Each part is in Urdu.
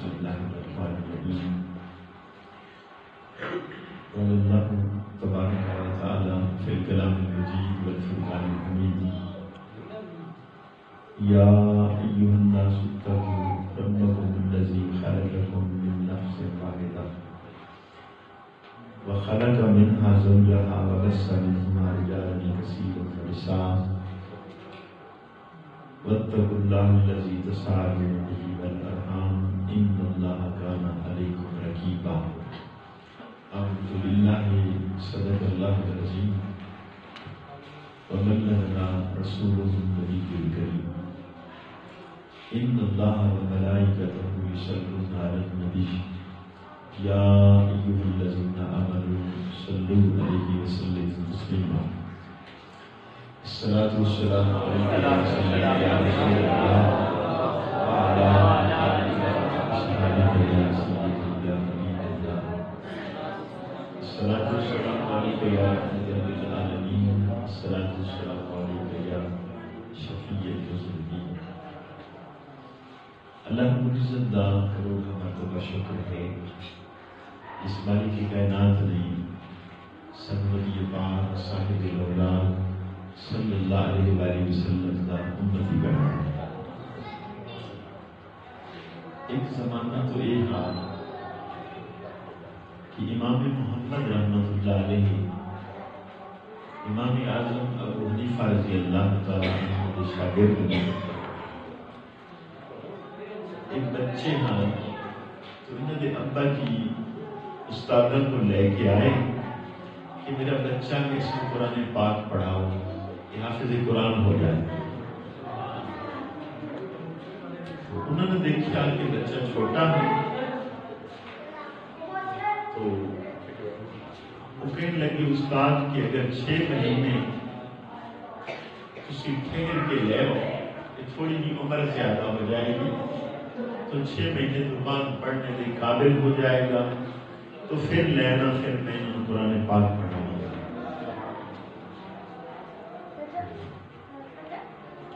بسم اللہ الرحمن الرحیم قال اللہ تبارک و تعالی فی الکلام المجید والفرقان الحمید یا ایھا الناس اتقوا ربکم الذی خلقکم من نفس واحدہ وخلق منها زوجها وبث منهما رجالا كثيرا ونساء واتقوا الله الذي تساءلون به والارحام ان الله كان عليكم رقيبا اعوذ بالله صدق الله العظيم وبلغنا رسوله النبي الكريم ان الله وملائكته يصلون على النبي یا ایھا الذین آمنوا صلوا علیہ وسلموا تسلیما الصلاۃ والسلام علیک یا رسول اللہ وعلی آلہ وصحبہ یا سیدی یا حبیب اللہ الصلاۃ والسلام علیک یا رحمۃ للعالمین الصلاۃ والسلام علیک یا شفیع المذنبین۔ اللہ رب العزت دا کروڑ مرتبہ شکر ہے اس مالک کی کائنات نے سرور پاک صاحب الاولاد صلی اللہ علیہ وآلہ وسلم کا امتی بنایا۔ ایک زمانہ تو یہ تھا کہ امام محمد رحمۃ اللہ علیہ امام اعظم ابو حنیفہ رضی اللہ تعالیٰ عنہ کے شاگرد میں ایک بچے ہیں تو انہوں نے ابا کی استادوں کو لے کے آئے کہ میرا بچہ اس کو قرآن پاک پڑھاؤ کہ حافظ قرآن ہو جائے۔ انہوں نے دیکھا کہ بچہ چھوٹا ہے تو وہ کہنے لگے استاد کہ اگر 6 مہینے کسی ٹھہر کے لے تھوڑی ہی عمر زیادہ ہو جائے گی تو 6 مہینے تو بعد پڑھنے کے قابل ہو جائے گا تو پھر لینا پھر میں قرآن پاک پڑھاؤں گا۔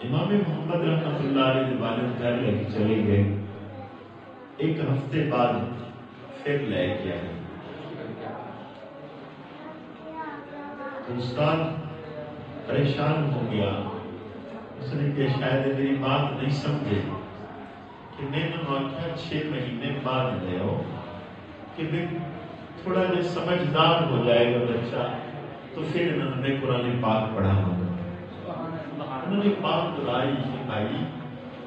امام محمد رحمۃ اللہ علیہ والد گھر لے کے چلے گئے، ایک ہفتے بعد پھر لے کے آئے تو استاد پریشان ہو گیا، اس نے کہ شاید میری بات نہیں سمجھے کہ میں نے آخیا 6 مہینے بعد لے آؤ کہ تھوڑا جب سمجھدار ہو جائے گا بچہ تو پھر انہوں نے قرآن پاک پڑھا ہوگا۔ انہوں نے بات دلائی کہ بھائی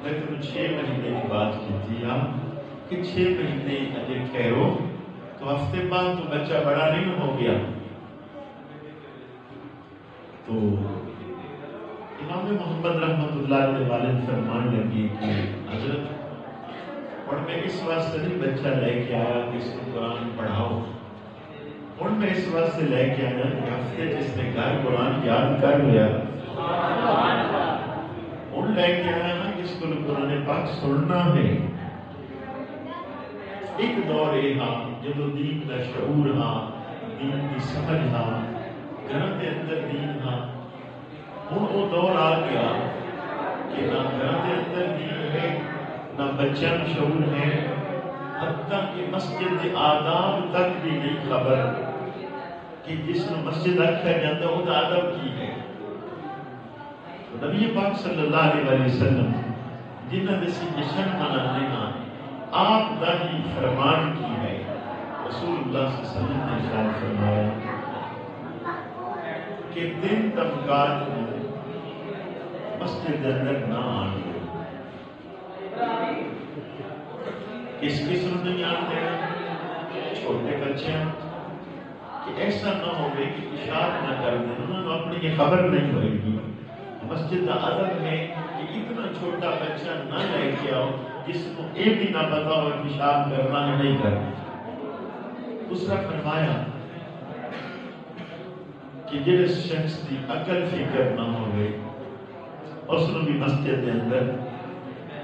میں تمہیں 6 مہینے کی بات کی تھی کہ 6 مہینے اجے ٹھہرو تو ہفتے بعد تو بچہ بڑا نہیں ہو گیا۔ تو امام محمد رحمۃ اللہ علیہ والد فرمان لگی کہ حضرت اور میں اس واسطے نہیں بچہ لے کے آیا کہ اس کو قرآن پڑھاؤ، اور میں اس واسطے لے کے آیا کہ ہفتے جس نے گھر قرآن یاد کر لیا اور لے کے آیا نا کہ اس کو قرآن پاک سننا ہے۔ ایک دور یہ ہاں جب دین کا شعور ہاں، دین کی سمجھ ہاں، گھر کے اندر دین ہاں، ہوں وہ دور آ گیا کہ نہ گھر کے اندر دین ہے نہ بچہ شعور ہے، حتیٰ کہ مسجد کے آداب تک بھی نہیں خبر کہ جس نے مسجد رکھا جاتا ہے وہ آداب کی ہے۔ نبی پاک صلی اللہ علیہ وسلم جنہوں نے جشن منانے ہیں آپ دا ہی فرمان کی ہے۔ رسول اللہ صلی اللہ علیہ وسلم نے ارشاد فرمایا کہ دن طبقات میں مسجد اندر نہ آنے کس قسم نہیں آتے ہیں چھوٹے بچے ہیں کہ ایسا نہ ہو کہ اشارت نہ کر دیں، انہوں نے اپنی یہ خبر نہیں ہوئے گی۔ مسجد کا ادب ہے کہ اتنا چھوٹا بچہ نہ لے کے آؤ جس کو یہ بھی نہ پتا ہو کہ اشارت کرنا ہے نہیں کرنا۔ دوسرا فرمایا کہ جس شخص کی عقل فکر نہ ہوئے اس نے بھی مسجد کے اندر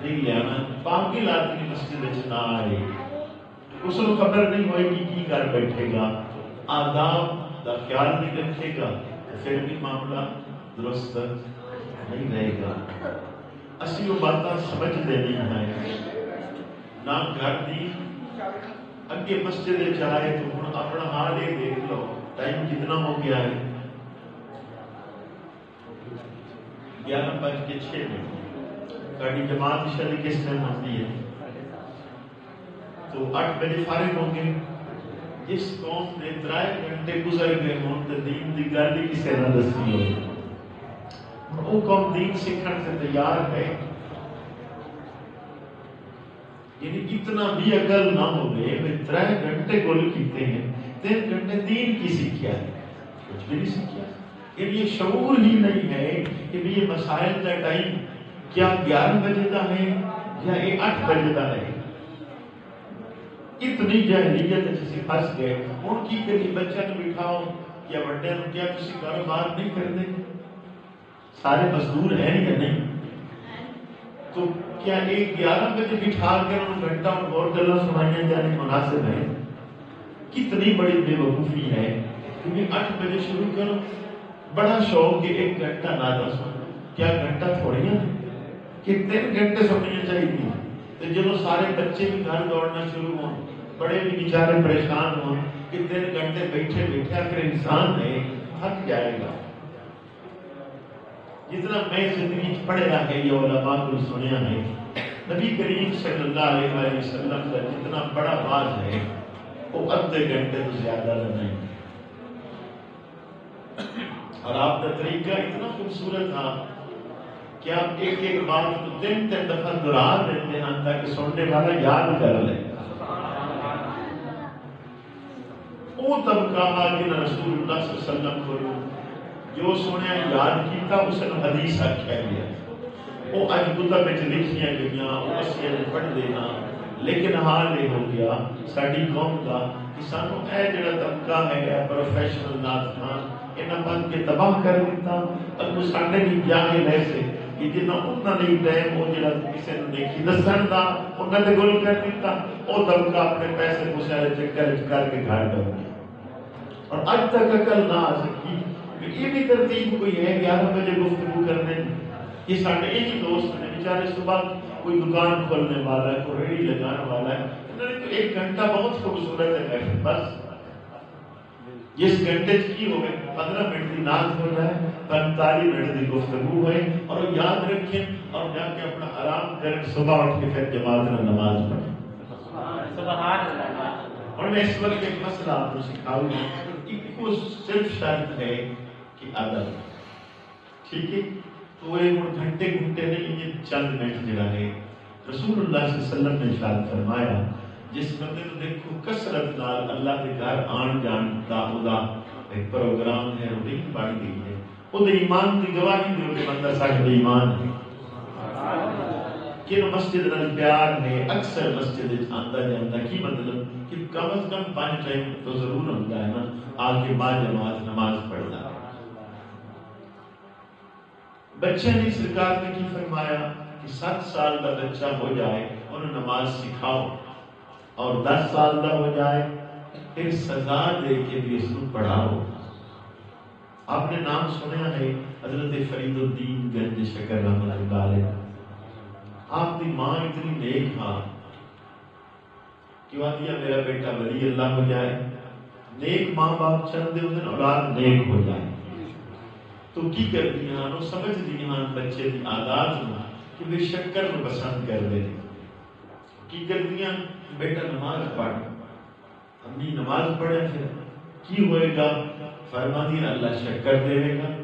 نہیں لیانا، پاگل آدمی مسجد نہ آئے، اس کو خبر نہیں ہوئے گی کی کر بیٹھے گا، آداب کا خیال نہیں رکھے گا تو پھر بھی معاملہ درست نہیں رہے گا۔ اسی وہ باتیں سمجھ دینی ہے نہ گھر دی اگے مسجد جائے تو ہوں اپنا حال یہ دیکھ لو ٹائم کتنا ہو گیا ہے 11:06 گاڑی جماعت شادی کس ٹائم ہوتی ہے تو 8 بجے فارغ ہوں گے جس قوم نے 3 گھنٹے گزر گئے ہوں تو دین دی گل ہی کسے نہ دسی ہو وہ قوم دین سیکھنے سے تیار ہے یعنی اتنا بھی عقل نہ ہو گئے 3 گھنٹے گول کیتے ہیں 3 گھنٹے دین کی سیکھیا ہے کچھ بھی نہیں سیکھیا یعنی یہ شعور ہی نہیں ہے کہ یہ مسائل کا ٹائم کیا 11 بجے کا ہے یا یہ 8 بجے کا ہے اتنی جہلیت جیسے پھنس گئے ہوں کی کری بچے کو بٹھاؤ یا بڑے کیا کسی کاروبار نہیں کرتے سارے مزدور ہیں یا نہیں تو کیا ایک 11 بجے بٹھا کر ان گھنٹہ اور گلا سنائی جانے مناسب ہے کتنی بڑی بے وقوفی ہے کیونکہ 8 بجے شروع کرو بڑا شوق کہ 1 گھنٹہ نہ سنو کیا گھنٹہ تھوڑی ہے کہ 3 گھنٹے سننے چاہیے تو جب سارے بچے بھی گھر دوڑنا شروع ہوں بڑے بھی بیچارے پریشان ہوں کہ 3 گھنٹے بیٹھے بیٹھے پھر انسان ہے تھک جائے گا جتنا میں زندگی پڑھا ہے یہ علماء کو سنیا ہے نبی کریم صلی اللہ علیہ وسلم کا جتنا بڑا باز ہے وہ آدھے گھنٹے تو زیادہ نہیں اور آپ کا طریقہ اتنا خوبصورت تھا کہ آپ ایک ایک بات کو 3 دفعہ دہرا دیتے ہیں تاکہ سننے والا یاد کر لے وہ طبقہ جن رسول اللہ صلی اللہ علیہ وسلم کو جو سنیا یاد کیتا اس نے حدیث آخیا گیا وہ اج کتب میں لکھیاں گئیاں وہ اسی پڑھ دینا لیکن حال یہ ہو گیا ساری قوم کا کہ سانو اے جڑا طبقہ ہے پروفیشنل نعت خان انہاں بن کے تباہ کر دیتا اگو ساڈے بھی جانے لے سے کہ جنہاں اتنا نہیں ٹائم وہ جڑا کسی نے دیکھی دسن دا انہاں تے گل کر دیتا وہ طبقہ اپنے پیسے پوسے چکر کر کے گھر ڈال گیا اور اج تک عقل نہ آ سکی یہ بھی ترتیب کوئی ہے 11 بجے گفتگو کرنے یہ سارے یہی دوست نے بیچارے صبح کوئی دکان کھولنے والا ہے کوئی ریڑھی لگانے والا ہے انہوں نے تو 1 گھنٹہ بہت خوبصورت ہے بس جس گھنٹے کی ہو گئے 15 منٹ کی نعت ہو جائے 45 منٹ کی گفتگو ہوئے اور وہ یاد رکھیں اور جا کے اپنا آرام کریں صبح اٹھ کے پھر جماعت میں نماز پڑھیں سبحان اللہ اور میں اس وقت ایک مسئلہ آپ کو سکھاؤں گا کو صرف شرط ہے کہ ادب ٹھیک ہے تو وہ گھنٹے نہیں یہ چند منٹ جڑا ہے رسول اللہ صلی اللہ علیہ وسلم نے ارشاد فرمایا جس بندے کو دیکھو کثرت نال اللہ کے گھر آن جان دا خدا ایک پروگرام ہے روٹین بن گئی ہے وہ ایمان کی گواہی دے کہ بندہ صاحب ایمان ہے کہ مسجد نال پیار ہے اکثر مسجد آندا جاندا کی مطلب کہ کم از کم 5 ٹائم تو ضرور ہوتا ہے نا آگے بعد جماعت نماز پڑھنا ہے بچے نے سرکار نے کی فرمایا کہ 7 سال کا بچہ ہو جائے انہیں نماز سکھاؤ اور 10 سال کا ہو جائے پھر سزا دے کے بھی اس کو پڑھاؤ آپ نے نام سنیا ہے حضرت فرید الدین گنج شکر رحمۃ اللہ علیہ آپ کی ماں اتنی نیک ہاں کہ وہ دیا میرا بیٹا ولی اللہ ہو جائے نیک ماں باپ چاہتے ہیں اولاد نیک ہو جائے تو کی کر دیا ہاں سمجھ دیا ہاں بچے کی عادات ہوں کہ وہ شکر کو پسند کر دے کی کر دیا بیٹا نماز پڑھ امی نماز پڑھے پھر کی ہوئے گا فرما دیا اللہ شکر دے گا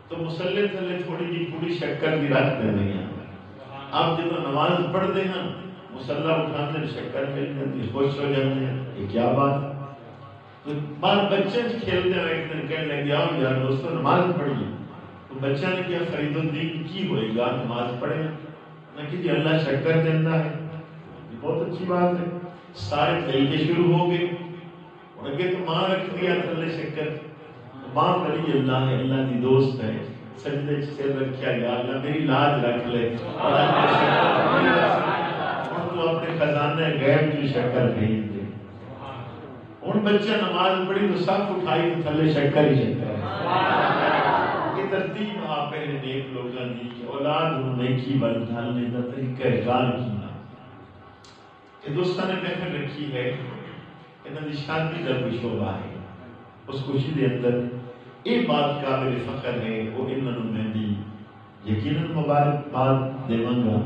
تو مسلح تھلے تھوڑی جی پوری شکر بھی رکھ دے دیں آپ جب نماز پڑھتے ہیں مسلح اٹھاتے شکر مل جاتی خوش ہو جاتے ہیں یہ کیا بات تو بعد بچے کھیلتے ہیں ایک دن کہنے لگے آؤ یار دوستو نماز پڑھیے تو بچہ نے کیا فرید الدین کی ہوئے گا نماز پڑھے میں کہ جی اللہ شکر دیتا ہے یہ بہت اچھی بات ہے سارے طریقے شروع ہو گئے اور اگے تو ماں رکھ دیا تھلے شکر ماں ولی اللہ ہے اللہ کی دوست ہے سجدے سے رکھیا گیا اللہ میری لاج رکھ لے اور تو اپنے خزانے غیب کی شکر بھیج دے ان بچے نماز پڑھی تو سب اٹھائی تو تھلے شکر ہی شکر یہ ترتیب آپ پہلے نیک لوگوں نے کہ اولاد انہوں نے کی بل ڈھالنے کا طریقہ کار کیا کہ دوستان نے محفل رکھی ہے انہوں نے شادی کا کوئی شعبہ ہے اس خوشی کے اندر یہ بات قابل فخر ہے وہ انہوں میں بھی یقیناً مبارکباد دیواں گا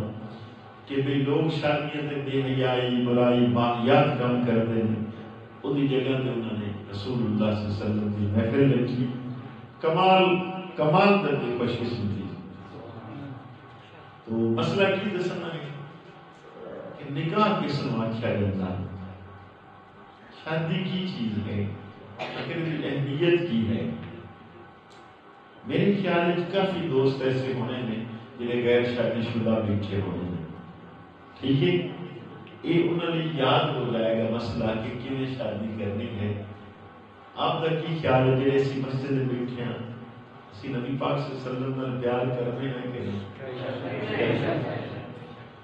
کہ بھئی لوگ شادیاں تے بے حیائی برائی واقعات کم کرتے ہیں وہی جگہ تے انہوں نے رسول اللہ صلی اللہ علیہ وسلم کی محفل رکھی کمال درجے خوش قسمتی تو مسئلہ کی دسنا ہے کہ نکاح کس نو آخیا جاتا ہے شادی کی چیز ہے آخر کی اہمیت کی ہے میرے خیال میں کافی دوست ایسے ہونے میں جنہیں غیر شادی شدہ بیٹھے ہونے ہیں ٹھیک ہے یہ انہوں نے یاد ہو جائے گا مسئلہ کہ کیویں شادی کرنی ہے آپ کا کی خیال ہے جڑے اسی مسجد میں بیٹھے ہیں اسی نبی پاک صلی اللہ علیہ وسلم پیار کرنے ہیں کہ نہیں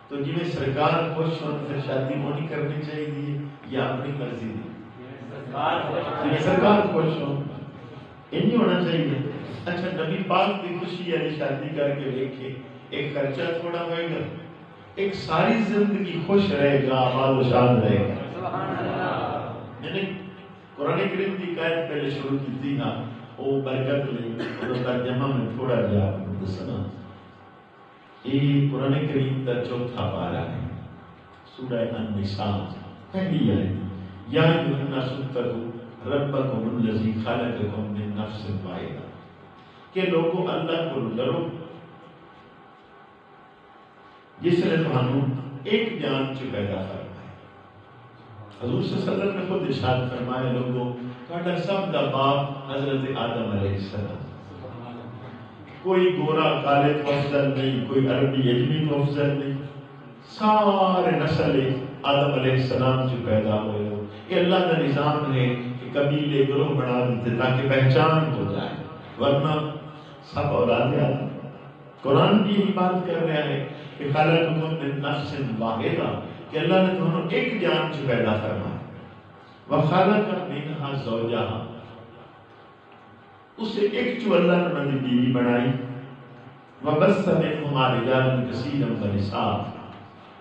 تو جی میں سرکار خوش ہوں پھر شادی ہونی کرنی چاہیے یا اپنی مرضی دی سرکار خوش ہوں یہ نہیں ہونا چاہیے اچھا نبی پاک کی خوشی یعنی شادی کر کے دیکھے ایک خرچہ تھوڑا ہوئے گا ایک ساری زندگی خوش رہے گا آباد و شاد رہے گا میں نے قرآن کریم کی قید پہلے شروع کی تھی نا وہ برکت لیں اور ترجمہ میں تھوڑا جا آپ کو دسنا یہ قرآن کریم کا چوتھا پارہ ہے سورہ النساء پہلی آیت یا ایھا الناس اتقوا ربکم الذی خلقکم من نفس واحدہ کہ لوگوں اللہ کو ڈرو جس نے تمہانوں ایک جان چ پیدا فرمایا حضور صلی اللہ علیہ وسلم نے خود ارشاد فرمایا لوگوں تہاڈا سب دا باپ حضرت آدم علیہ السلام کوئی گورا کالے تو افضل نہیں کوئی عربی اجمی تو افضل نہیں سارے نسل آدم علیہ السلام سے پیدا ہوئے ہو یہ اللہ کا نظام ہے کہ قبیلے گروہ بنا دیتے تاکہ پہچان ہو جائے ورنہ سب اولاد آدم قرآن بھی یہی بات کر رہا ہے کہ خلقکم من نفس واحدہ کہ اللہ نے تمہیں ایک جان سے پیدا فرمایا وخلق منها زوجها اسے ایک جو اللہ نے بندی بیوی بنائی وبث منهما رجالا كثيرا ونساء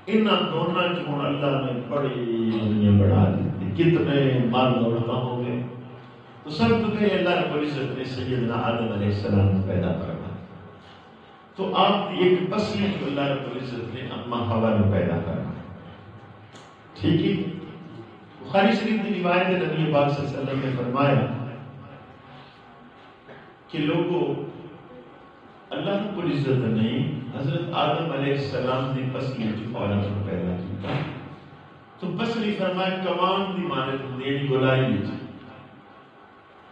ان دونوں جو اللہ نے بڑی دنیا بڑھا دی کتنے مرد عورتیں ہو گئے تو سب تو پہلے اللہ رب العزت نے سیدنا آدم علیہ السلام کو پیدا فرمایا تو آپ کی ایک پسلی جو اللہ رب العزت نے اما حوا نے پیدا فرمایا ٹھیک ہے بخاری شریف کی روایت ہے نبی پاک صلی اللہ علیہ وسلم نے فرمایا کہ لوگوں اللہ رب العزت نے حضرت آدم علیہ السلام کی پسلی جو اولاد کو پیدا کیا تو پسلی فرمایا کمان دی مانت دینی گلائی لیجیے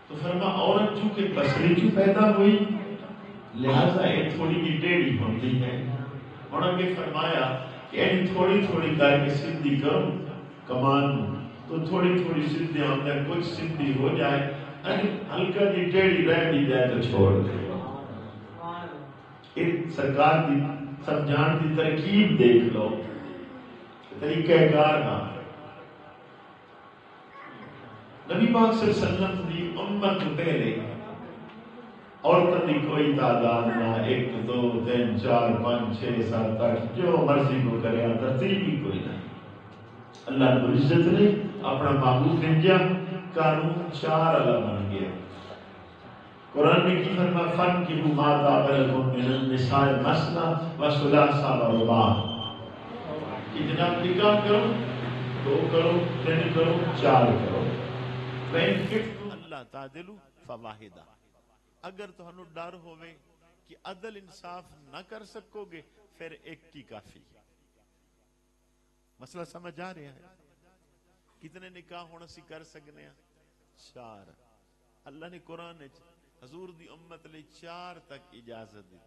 تو فرما عورت چونکہ پسلی جو پیدا ہوئی لہذا یہ تھوڑی کی ٹیڑھی ہوتی ہے انہوں نے فرمایا کہ ان تھوڑی تھوڑی کر کے سدھی کرو کمان تو تھوڑی تھوڑی سدھی اندر کچھ سدھی ہو جائے ہلکا جی ٹیڑھی رہ بھی جائے تو چھوڑ دے سرکار کی سمجھان کی ترکیب دیکھ لو طریقہ کار کا نبی پاک صلی اللہ علیہ وسلم کی امت پہلے عورتوں کی کوئی تعداد نہ 1 2 3 4 5 6 7 8 جو مرضی کو کرے ترتیب ہی کوئی نہیں اللہ رب العزت نے اپنا محبوب بھیجا قانون 4 الگ بن گیا قرآن میں کی فرمایا فن کی ما طاب لکم من النساء مثنى وثلاث ورباع کہ جناب نکاح کرو 2 کرو 3 کرو 4 کرو فإن خفتم اللہ تعدلوا فواحدہ اگر تمہیں ڈر ہوئے کہ عدل انصاف نہ کر سکو گے پھر ایک کی کافی مسئلہ سمجھ آ رہا ہے کتنے نکاح ہونا سی کر سکنے ہیں 4 اللہ نے قرآن حضور دی امت لئے 4 تک اجازت دی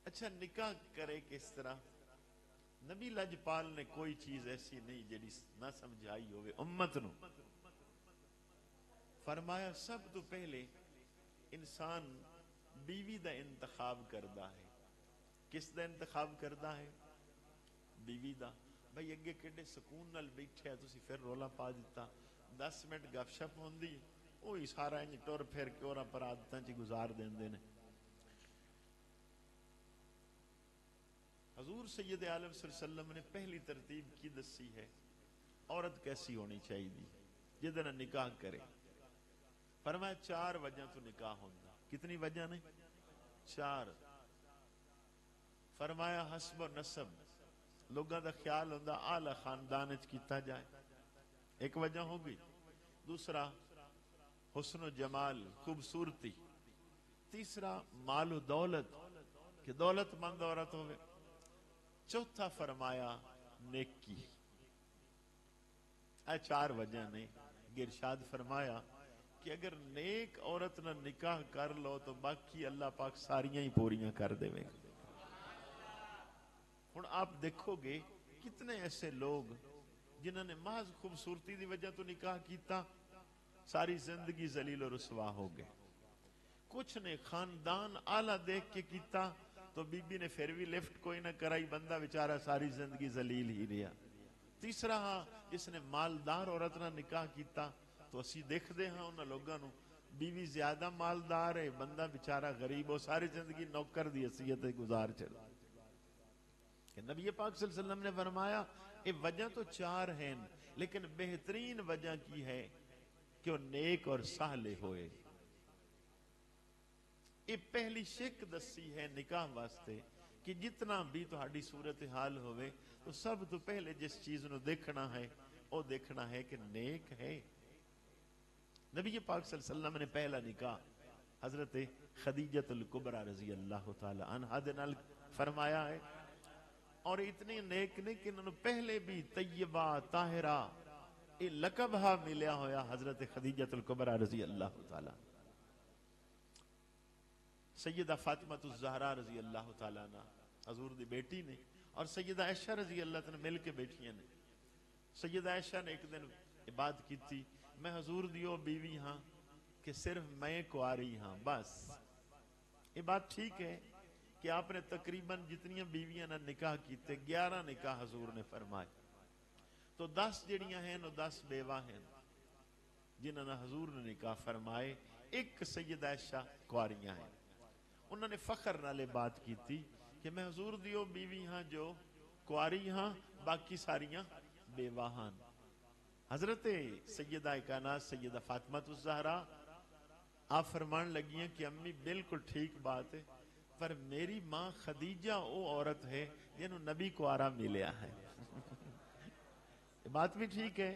اچھا نکاح کرے کس طرح نبی لجپال نے کوئی چیز ایسی نہیں جڑی نہ سمجھائی ہوئے امت نو فرمایا سب تو پہلے انسان بیوی دا انتخاب کردا ہے کس دا انتخاب کردا ہے بیوی دا بھئی اگے کڈے سکون نال بیٹھے ہیں تسی پھر رولا پا دیتا 10 منٹ گپ شپ ہوندی وہی سارا انج ٹر پھر کے اور پر عادتاں چ گزار دیندے نے حضور سید عالم صلی اللہ علیہ وسلم نے پہلی ترتیب کی دسی ہے عورت کیسی ہونی چاہیے جدن نکاح کرے. فرمایا 4 وجہ تو نکاح ہوتا. کتنی وجہ نے؟ 4. فرمایا حسب و نسب، لوگوں دا خیال ہوتا اعلی خاندان کیتا جائے، ایک وجہ ہوگی. دوسرا حسن و جمال، خوبصورتی. تیسرا مال و دولت، کہ دولت مند عورت ہوئے. چوتھا فرمایا نیکی. اے 4 وجہ نے. ارشاد فرمایا کہ اگر نیک عورت نہ نکاح کر لو تو باقی اللہ پاک ساریاں ہی پوریاں کر دے گا. ہن آپ دیکھو گے کتنے ایسے لوگ جنہوں نے محض خوبصورتی دی وجہ تو نکاح کیتا ساری زندگی ذلیل و رسوا ہو گئے. کچھ نے خاندان اعلیٰ دیکھ کے کیتا تو بی بی نے پھر بھی لفٹ کوئی نہ کرائی، بندہ بیچارہ ساری زندگی ذلیل ہی رہا. تیسرا ہاں جس نے مالدار عورت نہ نکاح کیتا تو اسی دیکھ دے ہاں انہاں لوگاں نو بیوی زیادہ مالدار ہے، بندہ بیچارہ غریب ہو، ساری زندگی نوکر دی حیثیت گزار چلا. کہ نبی پاک صلی اللہ علیہ وسلم نے فرمایا یہ وجہ تو 4 ہیں لیکن بہترین وجہ کی ہے کہ وہ نیک اور صالح ہوئے. یہ پہلی شک دسی ہے نکاح واسطے کہ جتنا بھی تہاڈی صورتحال ہوئے تو سب تو پہلے جس چیز نو دیکھنا ہے وہ دیکھنا ہے کہ نیک ہے. نبی پاک صلی اللہ علیہ وسلم نے پہلا نکاح حضرت خدیجۃ الکبریٰ رضی اللہ تعالی عنہا دے نال فرمایا ہے، اور اتنے نیک نے کہ انہوں نے پہلے بھی طیبہ طاہرہ یہ لقب ہا ملیا ہویا حضرت خدیجۃ الکبریٰ رضی اللہ تعالی. سیدہ فاطمہ الزہرا رضی اللہ تعالیٰ عنہ حضور دی بیٹی نے، اور سیدہ عائشہ رضی اللہ تعالیٰ مل کے بیٹھیاں نے. سیدہ عائشہ نے ایک دن بات کی تھی، میں حضور دیو بیوی ہاں کہ صرف میں کواری ہاں بس. یہ بات ٹھیک ہے کہ آپ نے تقریباً جتنی بیویاں نے نکاح کیتے 11 نکاح حضور نے فرمائے، تو 10 جڑیاں ہیں 10 بیوہ ہیں جنہوں نے حضور نے نکاح فرمائے. ایک سیدہ عائشہ کواریاں ہیں. انہوں نے فخر نالے بات کی تھی کہ میں حضور دیو بیوی ہاں جو کواری ہاں باقی ساریاں بیوہ ہاں. حضرت سیدہ کائنات سیدہ فاطمہ الزہرا آپ فرمان لگی ہیں کہ امی بالکل ٹھیک بات ہے، پر میری ماں خدیجہ او عورت ہے جنہوں نبی کوارا ملیا ہے. بات بھی ٹھیک ہے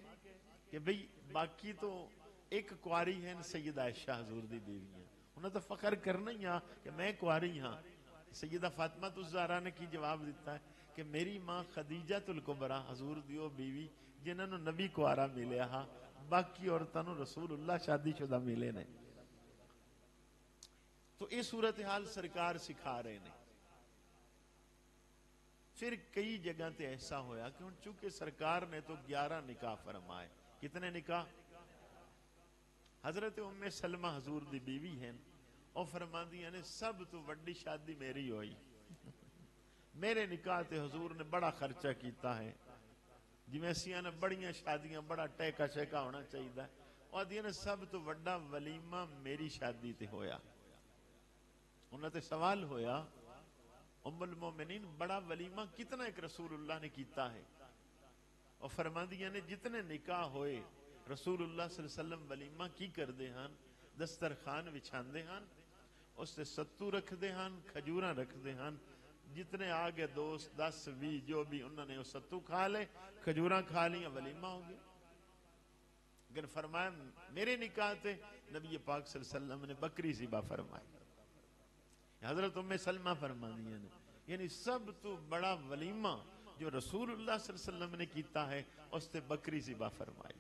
کہ بھئی باقی تو ایک کواری ہیں سیدہ عائشہ حضور دی بیوی ہیں، انہوں نے تو فخر کرنا ہی ہاں کہ میں کواری ہاں. سیدہ فاطمہ الزہرا نے کی جواب دیتا ہے کہ میری ماں خدیجۃ الکبریٰ حضور دیو بیوی جنہوں نے نبی کوارا ملیا ہاں، باقی عورتوں رسول اللہ شادی شدہ ملے نے. تو یہ صورتحال سرکار سکھا رہے ہیں. پھر کئی جگہ تے ایسا ہویا کہ چونکہ سرکار نے تو 11 نکاح فرمائے. کتنے نکاح؟ حضرت ام سلمہ حضور دی بیوی ہیں اور فرماندیاں نے سب تو وڈی شادی میری ہوئی. میرے نکاح تے حضور نے بڑا خرچہ کیتا ہے، جی میں سیاں نے بڑیاں شادیاں بڑا ٹیکا شیکا ہونا چاہیے، اور دیاں نے سب تو وڈا ولیمہ میری شادی تے ہویا. انہوں نے سوال ہویا ام المومنین بڑا ولیمہ کتنا ایک رسول اللہ نے کیتا ہے؟ اور فرماندیاں نے جتنے نکاح ہوئے رسول اللہ صلی اللہ علیہ وسلم ولیمہ کی کر دے ہاں، دسترخوان بچھان دے ہاں، اس سے ستو رکھ دے ہاں، کھجوراں رکھ دے ہاں، جتنے آگے دوست 10 20 جو بھی انہوں نے وہ ستو کھا لے کھجوراں کھا لیا ولیمہ ہو گیا. لیکن فرمایا میرے نکاح تے نبی پاک صلی اللہ علیہ وسلم نے بکری ذبح فرمائی. حضرت ام سلمہ فرمانیاں نے یعنی سب تو بڑا ولیمہ جو رسول اللہ صلی اللہ علیہ وسلم نے کیتا ہے اس تے بکری ذبح فرمائی.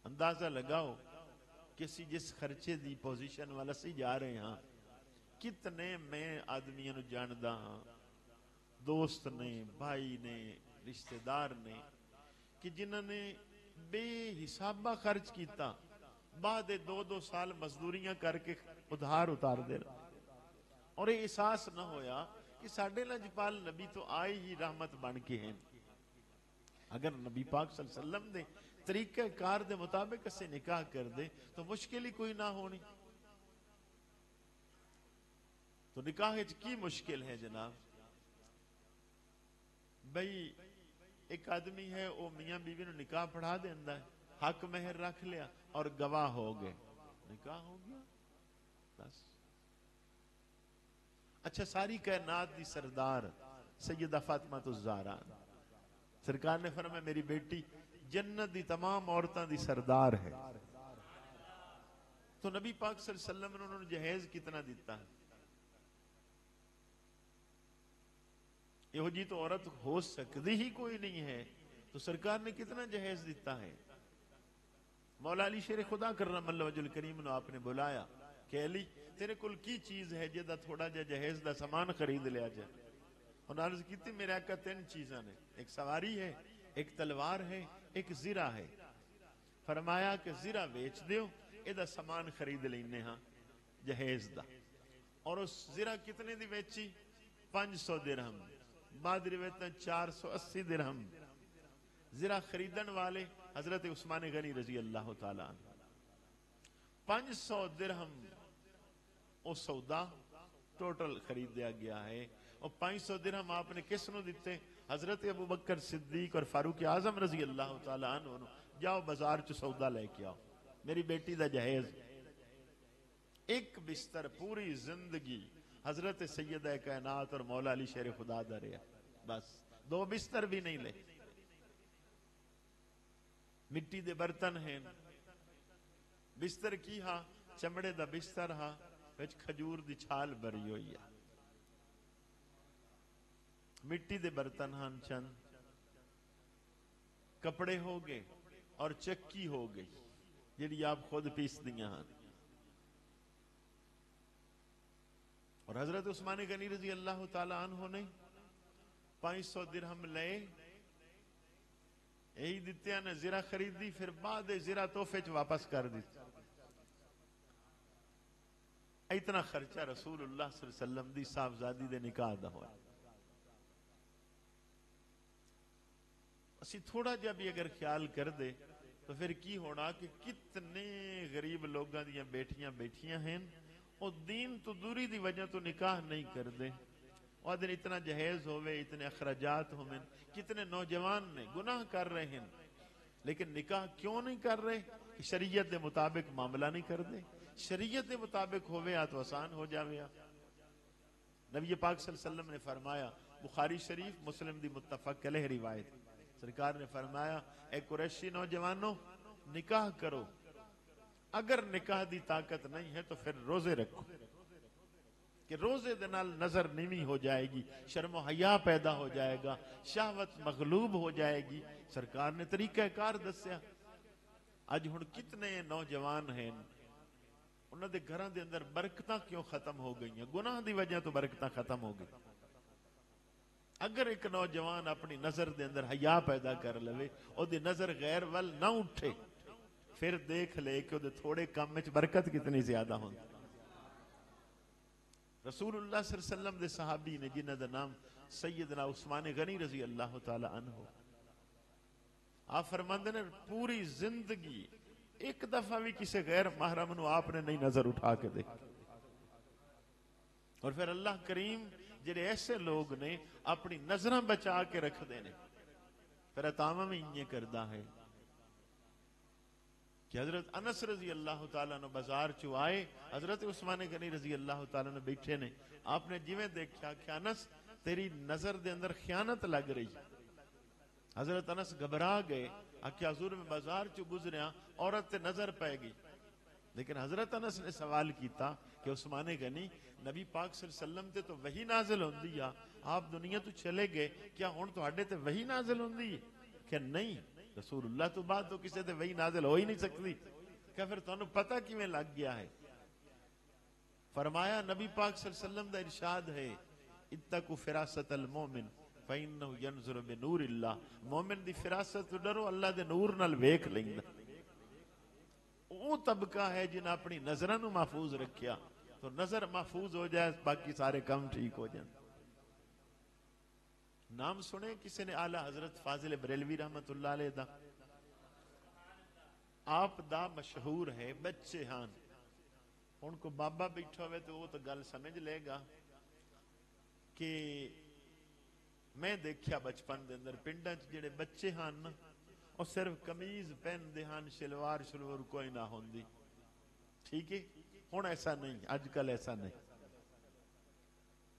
اندازہ لگاؤ کسی جس خرچے دی پوزیشن والا سی جا رہے ہاں، کتنے میں آدمیاں نو جاندہ ہاں، دوست نے، بھائی نے، رشتہ دار نے، کہ جنہوں نے بے حسابہ خرچ کیتا، بعد 2 سال مزدوریاں کر کے ادھار اتار دے رہا، اور یہ احساس نہ ہویا کہ ساڑھے لجپال نبی تو آئے ہی رحمت بن کے ہیں. اگر نبی پاک صلی اللہ علیہ وسلم دے طریقہ کار دے مطابق اسے نکاح کر دے تو مشکل ہی کوئی نہ ہونی. تو نکاح کی مشکل ہے جناب؟ بھئی ایک آدمی ہے وہ میاں بیوی نے نکاح پڑھا دینا ہے، حق مہر رکھ لیا اور گواہ ہو گئے، نکاح ہو گیا بس۔ اچھا، ساری کائنات دی سردار سیدہ فاطمہ الزہرا، سرکار نے فرمایا میری بیٹی جنت دی تمام عورتاں دی سردار ہے، تو نبی پاک صلی اللہ علیہ وسلم نے انہوں نے جہیز کتنا دیتا ہے؟ یہ جی تو عورت ہو سکتی ہی کوئی نہیں ہے، تو سرکار نے کتنا جہیز دیتا ہے؟ مولا علی شیر خدا کرم اللہ وجہ الکریم نے آپ نے بلایا کہ علی تیرے کل کی چیز ہے جدہ تھوڑا جا جہیز دا سامان خرید لیا جائے؟ انہوں نے عرض کی تھی میرے آقا 3 چیزاں نے، ایک سواری ہے، ایک تلوار ہے، ایک زرہ ہے۔ فرمایا کہ زرہ بیچ دیو، ادھا سامان خرید لینے ہاں جہیز دا۔ اور اس زرہ کتنے دی بیچی؟ 500 درہم، بعد روایتاں 480 درہم۔ زرہ خریدن والے حضرت عثمان غنی رضی اللہ تعالیٰ عنہ۔ 500 درہم او سودا ٹوٹل خرید دیا گیا ہے، اور 500 درہم آپ نے کس نو دیتے؟ حضرت ابو بکر صدیق اور فاروق اعظم رضی اللہ تعالیٰ عنہ۔ جاؤ بازار چ سودا لے کے آؤ، میری بیٹی دا جہیز۔ ایک بستر پوری زندگی حضرت سیدہ کائنات اور مولا علی شیر خدا دا رہا، بس 2 بستر بھی نہیں لے۔ مٹی دے برتن ہیں، بستر کی ہاں چمڑے دا بستر ہاں، وچ کھجور دی چھال بری ہوئی ہے، مٹی دے برتن ہاں، چند کپڑے ہو گئے اور چکی ہو گئی جیڑی آپ خود پیس دیا ہاں۔ اور حضرت عثمان غنی رضی اللہ تعالیٰ عنہ نے 500 درہم لے یہی دیتے ہیں، زرہ خرید دی، پھر بعد زرہ تحفے چ واپس کر دی۔ اتنا خرچہ رسول اللہ صلی اللہ علیہ وسلم دی صاحبزادی دے نکاح دا ہوا۔ اسی تھوڑا جا بھی اگر خیال کر دے تو پھر کی ہونا کہ کتنے غریب لوگاں دیاں بیٹیاں بیٹھیاں ہیں اور دین تو دوری دی وجہ تو نکاح نہیں کر دے، اور دن اتنا جہیز ہوئے، اتنے اخراجات ہوئے، کتنے نوجوان نے گناہ کر رہے ہیں لیکن نکاح کیوں نہیں کر رہے؟ کہ شریعت دے مطابق معاملہ نہیں کر دے، شریعت دے مطابق ہوئے تو آسان ہو جاوے۔ نبی پاک صلی اللہ علیہ وسلم نے فرمایا، بخاری شریف مسلم دی متفق علیہ روایت، سرکار نے فرمایا اے قریشی نوجوانوں نکاح کرو، اگر نکاح دی طاقت نہیں ہے تو پھر روزے رکھو، کہ روزے دے نال نظر نیوی ہو جائے گی، شرم و حیا پیدا ہو جائے گا، شہوت مغلوب ہو جائے گی۔ سرکار نے طریقہ کار دسیا۔ آج ہن کتنے نوجوان ہیں انہوں دے گھراں دے اندر برکتاں کیوں ختم ہو گئی ہیں؟ گناہ دی وجہ تو برکتاں ختم ہو گئی۔ اگر ایک نوجوان اپنی نظر دے اندر حیا پیدا کر لے، او دی نظر غیر ول نہ اٹھے، پھر دیکھ لے کہ او دے تھوڑے کام میں برکت کتنی زیادہ ہوں۔ رسول اللہ صلی اللہ علیہ وسلم دے صحابی نے جنہ دا نام سیدنا عثمان غنی رضی اللہ تعالی عنہ، آپ فرماندے نے پوری زندگی ایک دفعہ بھی کسی غیر محرم نو آپ نے نہیں نظر اٹھا کے دیکھ۔ اور پھر اللہ کریم جڑے ایسے لوگ نے اپنی نظریں بچا کے رکھ دینے، پھر عطامہ میں یہ کردہ ہے کہ حضرت انس رضی اللہ تعالیٰ نے بازار چوائے، حضرت عثمان غنی رضی اللہ تعالیٰ نے بیٹھے نے، آپ نے جویں دیکھا کہ انس تیری نظر دے اندر خیانت لگ رہی۔ حضرت انس گھبرا گئے، کہ حضور میں بازار چو گزریا عورت تے نظر پہ گئی، لیکن حضرت انس نے سوال کیتا کہ عثمان غنی نبی پاک صلی اللہ علیہ وسلم تے تو وحی نازل ہوندی ہے، آپ دنیا تو چلے گئے، کیا ہون تو ہڈے تے وحی نازل ہوندی ہے؟ کہ نہیں، رسول اللہ تو بعد تو کسی تے وحی نازل ہو ہی نہیں سکتی، کہ پھر تو انہوں پتہ کیویں لگ گیا ہے؟ فرمایا نبی پاک صلی اللہ علیہ وسلم دا ارشاد ہے، اتقوا فراست المومن فَإِنَّهُ يَنْظُرُ بِنُورِ اللَّهِ، مومن دی فراست تو ڈرو، اللہ دے نور نال ویکھ لیندا۔ وہ طبقہ ہے جنہیں اپنی نظروں نو محفوظ رکھیا، تو نظر محفوظ ہو جائے باقی سارے کام ٹھیک ہو جائیں۔ نام سنے کسی نے اعلیٰ حضرت فاضل بریلوی رحمت اللہ علیہ دا؟ آپ دا مشہور ہے بچے ہاں، ان کو بابا بیٹھا ہوئے تو وہ تو گل سمجھ لے گا کہ میں دیکھیا بچپن دے اندر پنڈاں چ جڑے بچے ہن وہ صرف قمیض پہنتے ہیں، شلوار شلور کوئی نہ ہوندی، ٹھیک ہے؟ ہن ایسا نہیں، اج کل ایسا نہیں۔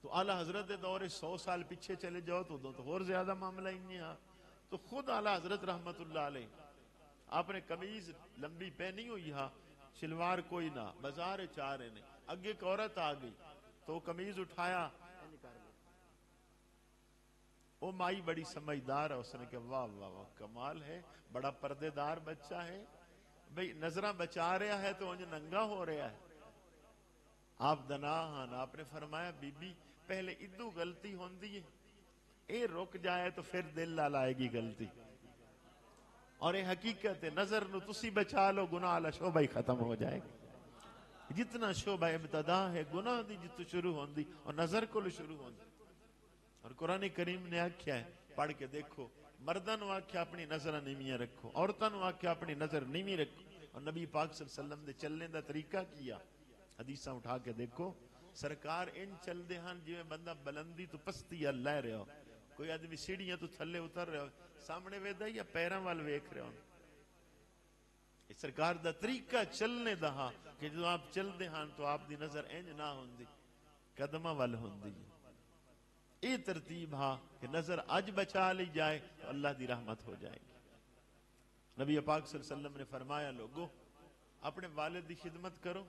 تو اعلی حضرت دے دور 100 سال پیچھے چلے جاؤ تو ادوں تو اور زیادہ معاملہ ہی نہیں۔ تو خود اعلی حضرت رحمت اللہ علیہ آپ نے قمیض لمبی پہنی ہوئی ہا، شلوار کوئی نہ، بازار چاہ رہے نے، اگے ایک عورت آ گئی تو قمیض اٹھایا، وہ مائی بڑی سمجھدار ہے، اس نے کہا واہ واہ واہ کمال ہے، بڑا پردے دار بچہ ہے، بھئی نظرہ بچا رہا ہے تو انج ننگا ہو رہا ہے۔ آپ دناہن آپ نے فرمایا بی بی پہلے ادو غلطی ہوندی ہے، اے رک جائے تو پھر دل لا لائے گی غلطی، اور یہ حقیقت ہے، نظر نو تسی بچا لو گناہ والا شعبہ ہی ختم ہو جائے گا۔ جتنا شعبہ ابتدا ہے گناہ دی جتو شروع ہوندی اور نظر کو شروع ہوندی، اور قرآن کریم نے آکھیا ہے پڑھ کے دیکھو، مردان آکھیا اپنی نظر نیمیاں رکھو، عورتان آکھیا اپنی نظر نیمی رکھو، اور نبی پاک صلی اللہ علیہ وسلم نے چلنے دا طریقہ کیا، حدیثہ اٹھا کے دیکھو، سرکار ان چل دے ہن جی میں بندہ بلندی تو پستی یا لے رہے ہو، کوئی آدمی سیڑھیاں تو تھلے اتر رہے ہو، سامنے ویدہ یا پیران وال ویکھ رہے ہو۔ اس سرکار دا طریقہ چلنے دا کہ جو آپ چل دے ہن تو آپ دی نظر انج نہ ہوندی، قدمہ وال ہوندی۔ یہ ترتیب ہاں کہ نظر اج بچا لی جائے تو اللہ دی رحمت ہو جائے گی۔ نبی پاک صلی اللہ علیہ وسلم نے فرمایا لوگو اپنے والد دی خدمت کرو،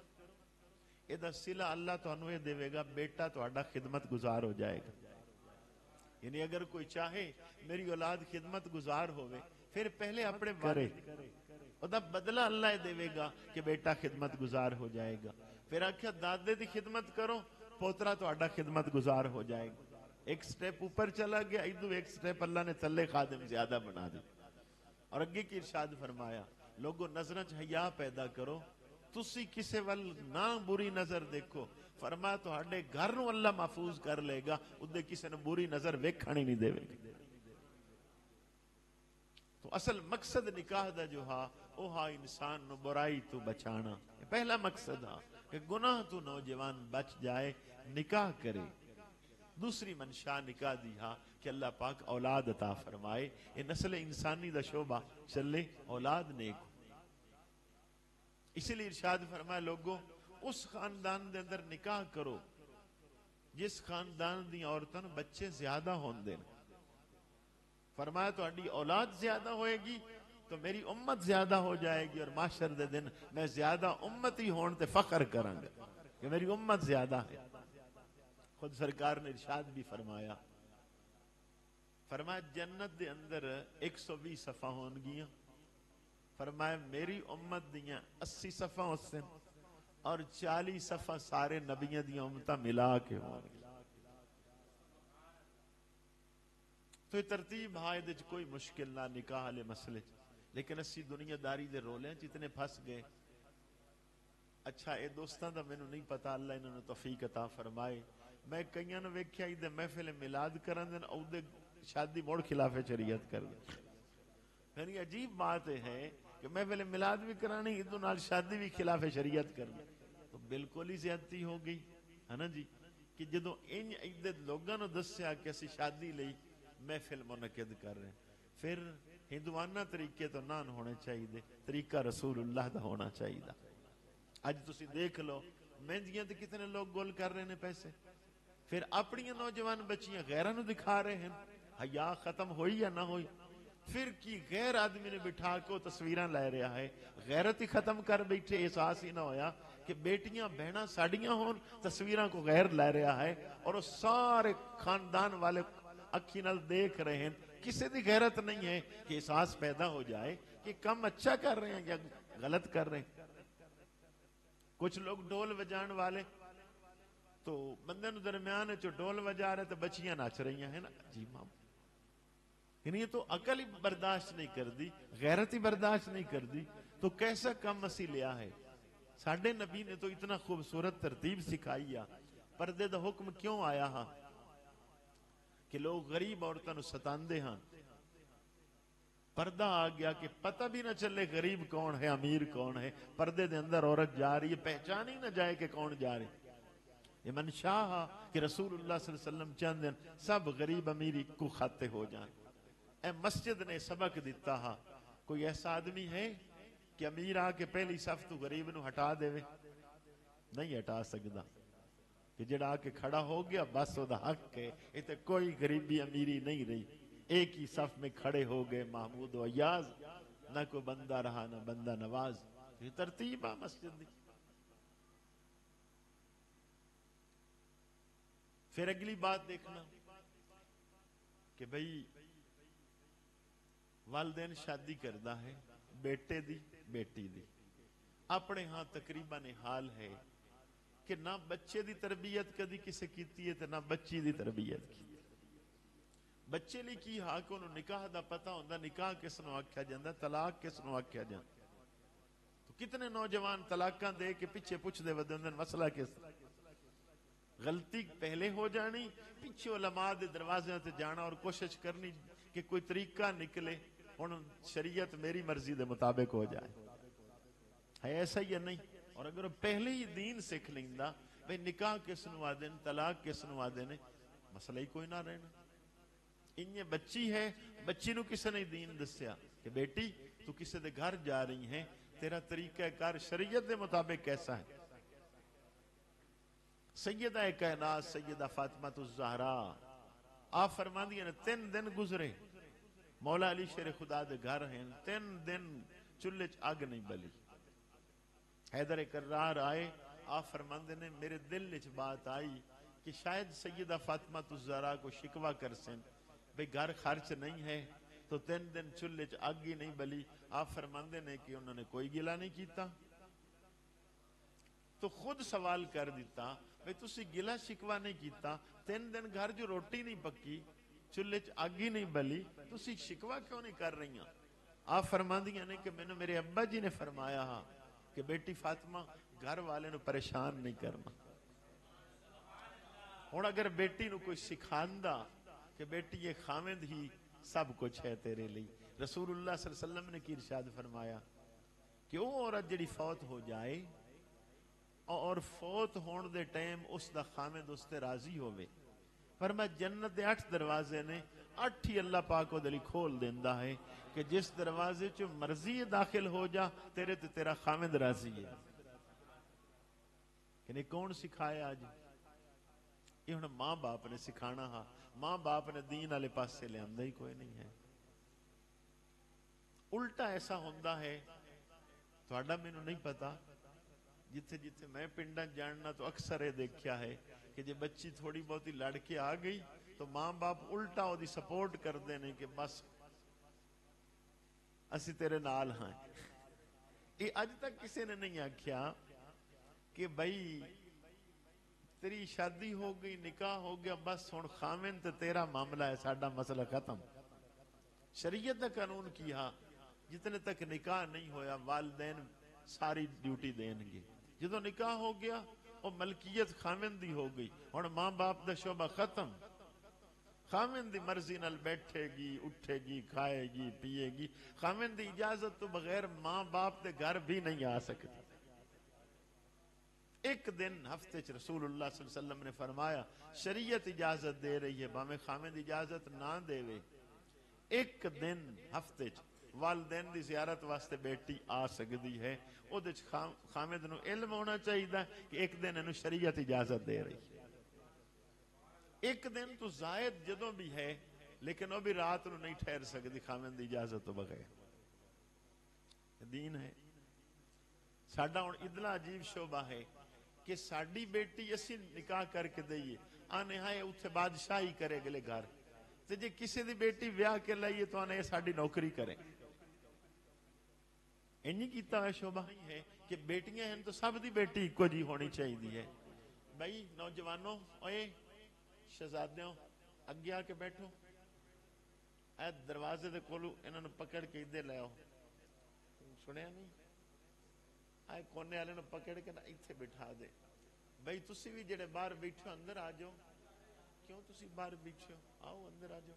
یہ دا صلہ اللہ تو انوے دے گا، بیٹا تو اڈا خدمت گزار ہو جائے گا۔ یعنی اگر کوئی چاہے میری اولاد خدمت گزار ہوئے پھر پہلے اپنے کرے، دا بدلہ اللہ دے گا کہ بیٹا خدمت گزار ہو جائے گا۔ پھر آکھیا دادے دی خدمت کرو، پوترا تو اڈا خدمت گزار ہو جائے گا۔ ایک سٹیپ اوپر چلا گیا، ادھو ایک سٹیپ اللہ نے تھلے خادم زیادہ بنا دی۔ اور اگے کی ارشاد فرمایا لوگو نظریں حیا پیدا کرو، تسی کسے وال نہ بری نظر دیکھو، فرمایا تو ہڈے گھر نو اللہ محفوظ کر لے گا، ادھے کسے نے بری نظر ویکھانی نہیں دے گا۔ تو اصل مقصد نکاح دا جو ہا وہ ہا انسان نو برائی تو بچانا، پہلا مقصد ہا کہ گناہ تو نوجوان بچ جائے، نکاح کرے۔ دوسری منشا نکاح دی ہا کہ اللہ پاک اولاد عطا فرمائے، یہ نسل انسانی دا شعبہ چلے، اولاد نیک۔ اسی لیے ارشاد فرمائے لوگوں اس خاندان دے اندر نکاح کرو جس خاندان دی عورتاں بچے زیادہ ہوندے، فرمایا تو اڈی اولاد زیادہ ہوئے گی تو میری امت زیادہ ہو جائے گی، اور معاشر دے دن میں زیادہ امتی ہون تے فخر کروں گا کہ میری امت زیادہ ہے۔ خود سرکار نے ارشاد بھی فرمایا جنت دے اندر 120 صفحہ ہون گیاں، فرمایا میری امت دیاں 80 صفحہ حسن اور 40 صفحہ سارے نبیوں دیاں امتہ ملا کے ہون گیا۔ تو یہ ترتیب ہائے کوئی مشکل نہ نکاح والے مسئلے، لیکن اسی دنیا داری دے رولیں جتنے پھنس گئے۔ اچھا اے دوستاں دا مینوں نہیں پتا، اللہ انہوں نے توفیق عطا فرمائے، میں کئیاں نے ویکھیا دے محفل میلاد کرن دن او دے شادی موڑ خلاف شریعت کر دیں۔ یعنی عجیب بات ہے کہ محفل میلاد بھی کرانی ادو نال شادی بھی خلاف شریعت کر دیں، تو بالکل ہی زیادتی ہو گئی ہے نا جی، کہ جدو ان عدت لوگاں نو دسیا کہ اسی شادی لئی محفل منعقد کر رہے ہیں، پھر ہندوانہ طریقے تو نہ ہونے چاہیے، طریقہ رسول اللہ دا ہونا چاہیے۔ آج تسی دیکھ لو مہندیاں تے کتنے لوگ گول کر رہے ہیں پیسے، پھر اپنی نوجوان بچیاں غیرہ نو دکھا رہے ہیں، حیا ختم ہوئی یا نہ ہوئی؟ پھر کی غیر آدمی نے بٹھا کے تصویراں لے رہا ہے، غیرت ہی ختم کر بیٹھے، احساس ہی نہ ہویا کہ بیٹیاں بہناں ساڑیاں ہون، تصویراں کو غیر لے رہا ہے، اور وہ سارے خاندان والے اکھی نال دیکھ رہے ہیں، کسی دی غیرت نہیں ہے کہ احساس پیدا ہو جائے کہ کم اچھا کر رہے ہیں یا غلط کر رہے ہیں۔ کچھ لوگ ڈول بجان والے تو بندے نو درمیان جو ڈول بجا رہے تو بچیاں ناچ رہی ہیں نا، جی ماں، یعنی یہ تو عقل ہی برداشت نہیں کر دی، غیرت ہی برداشت نہیں کر دی، تو کیسا کم اسی لیا ہے؟ ساڈے نبی نے تو اتنا خوبصورت ترتیب سکھائی ہے، پردے دا حکم کیوں آیا ہاں کہ لوگ غریب عورتوں نو ستاندے ہاں، پردہ آ گیا کہ پتہ بھی نہ چلے غریب کون ہے امیر کون ہے، پردے دے اندر عورت جا رہی ہے پہچان ہی نہ جائے کہ کون جا رہی۔ یہ منشا کہ رسول اللہ صلی اللہ علیہ وسلم چاہتے ہیں سب غریب امیری کو کھاتے ہو جائیں. اے مسجد نے سبق دیتا ہا. کوئی ایسا آدمی ہے کہ امیر آ کے پہلی صف تو غریب نو ہٹا دے؟ نہیں ہٹا سکتا. کہ جڑا آ کے کھڑا ہو گیا بس وہ حق ہے. یہ کوئی غریبی امیری نہیں رہی. ایک ہی صف میں کھڑے ہو گئے محمود و ایاز. نہ کوئی بندہ رہا نہ بندہ نواز. یہ ترتیب ہے مسجد دی. پھر اگلی بات دیکھنا کہ بھئی والدین شادی کردا ہے بیٹے دی بیٹی دی. اپنے ہاں تقریباً حال ہے کہ نہ بچے دی تربیت کدی کسے کیتی ہے تو نہ بچی دی تربیت کی. بچے لی کی ہاں کہ انہوں نکاح دا پتہ ہوندہ نکاح کس نو آکھیا جاندہ طلاق کس نو آکھیا جاندہ. تو کتنے نوجوان طلاقاں دے کے پیچھے پوچھ دے ودے اندر مسئلہ کس. غلطی پہلے ہو جانی پیچھے علماء دے دروازے تے جانا اور کوشش کرنی کہ کوئی طریقہ نکلے ہن شریعت میری مرضی دے مطابق ہو جائے. ہے ایسا یا نہیں؟ اور اگر پہلے ہی دین سکھ لیندہ بھئی نکاح کس نو آدھے طلاق کس نو آدھے مسئلہ ہی کوئی نہ رہنا. انہیں بچی ہے بچی نو کسے نے دین دسیا کہ بیٹی تو کسے دے گھر جا رہی ہیں تیرا طریقہ کار شریعت دے مطابق کیسا ہے. سیدہ کائنات سیدہ فاطمہ الزہرا آپ فرما دیا نے 3 دن گزرے مولا علی شیر خدا دے گھر ہیں 3 دن چلے آگ نہیں بلی. حیدر کرار آئے آپ فرما دے نے میرے دل وچ بات آئی کہ شاید سیدہ فاطمہ الزہرا کو شکوہ کر سیں بھئی گھر خرچ نہیں ہے تو 3 دن چلے آگ ہی نہیں بلی. آپ فرما دے نے کہ انہوں نے کوئی گلہ نہیں کیتا تو خود سوال کر دیتا بھئی تسی گلہ شکوہ نہیں کیتا 3 دن گھر جو روٹی نہیں پکی چلے آگ ہی نہیں بلی تسی شکوہ کیوں نہیں کر رہی ہیں. آپ فرما دیا نے کہ میں نے میرے ابا جی نے فرمایا ہاں کہ بیٹی فاطمہ گھر والے نو پریشان نہیں کرنا. اور اگر بیٹی نو کوئی سکھاندہ کہ بیٹی یہ خامد ہی سب کچھ ہے تیرے لی. رسول اللہ صلی اللہ علیہ وسلم نے کی ارشاد فرمایا کہ وہ عورت جڑی فوت ہو جائے اور فوت ہون دے ٹائم اس دا خامد اس تے راضی ہوئے فرمایا جنت دے 8 دروازے نے 8 ہی اللہ پاک کو دلی کھول دیندہ ہے کہ جس دروازے چو مرضی داخل ہو جا تیرے تے تیرا خامد راضی ہے. کہ کون سکھائے آج یہ ہن ماں باپ نے سکھانا ہاں. ماں باپ نے دین والے پاس سے لے آندہ ہی کوئی نہیں ہے. الٹا ایسا ہوندہ ہے تھوڑا میں نو نہیں پتا جتھے جتھے میں پنڈا جاننا تو اکثر ہے دیکھیا ہے کہ جب بچی تھوڑی بہتی لڑکے آ گئی تو ماں باپ الٹا ہو دی سپورٹ کر دینے کہ بس اسی تیرے نال ہیں. یہ اج تک کسی نے نہیں آکھیا کہ بھئی تیری شادی ہو گئی نکاح ہو گیا بس ہن خامن تے تیرا معاملہ ہے ساڈا مسئلہ ختم. شریعت دا قانون کیا جتنے تک نکاح نہیں ہویا والدین ساری ڈیوٹی دین گے. جدو نکاح ہو گیا وہ ملکیت خامن دی ہو گئی ہن ماں باپ دا شعبہ ختم. خامن دی مرضی نال بیٹھے گی اٹھے گی کھائے گی پیے گی. خامن دی اجازت تو بغیر ماں باپ دے گھر بھی نہیں آ سکتی. ایک دن ہفتے چ رسول اللہ صلی اللہ علیہ وسلم نے فرمایا شریعت اجازت دے رہی ہے باہمیں خامن دی اجازت نہ دے وے ایک دن ہفتے چ والدین دی زیارت واسطے بیٹی آ سکتی ہے. او دے خامد نو علم ہونا چاہیے کہ ایک دن انہوں شریعت اجازت دے رہی ہے. ایک دن تو زائد جدوں بھی ہے لیکن وہ بھی رات نو نہیں ٹھہر سکتی خامد دی اجازت تو بغیر. دین ہے ساڈا ہن ادنا عجیب شعبہ ہے کہ ساڈی بیٹی اسی نکاح کر کے دئیے آنے ہائے اتھے بادشاہی کرے گلے گھر تے جے کسی دی بیٹی بیاہ کے لائیے تو آنے ساڈی نوکری کرے. انہی کیتا ہے شعبہ ہی ہے کہ بیٹیاں ہیں تو سب دی بیٹی کو جی ہونی چاہیے ہے. بھائی نوجوانوں اوئے شہزادیوں اگے آ کے بیٹھو اے دروازے دے کولو انہوں نے پکڑ کے ادھر لے آؤ. سنیا نہیں آئے کونے والے نے پکڑ کے نا اتھے بٹھا دے. بھائی تسی بھی جڑے باہر بیٹھو اندر آ جاؤ. کیوں تسی باہر بیٹھو آؤ اندر آ جاؤ.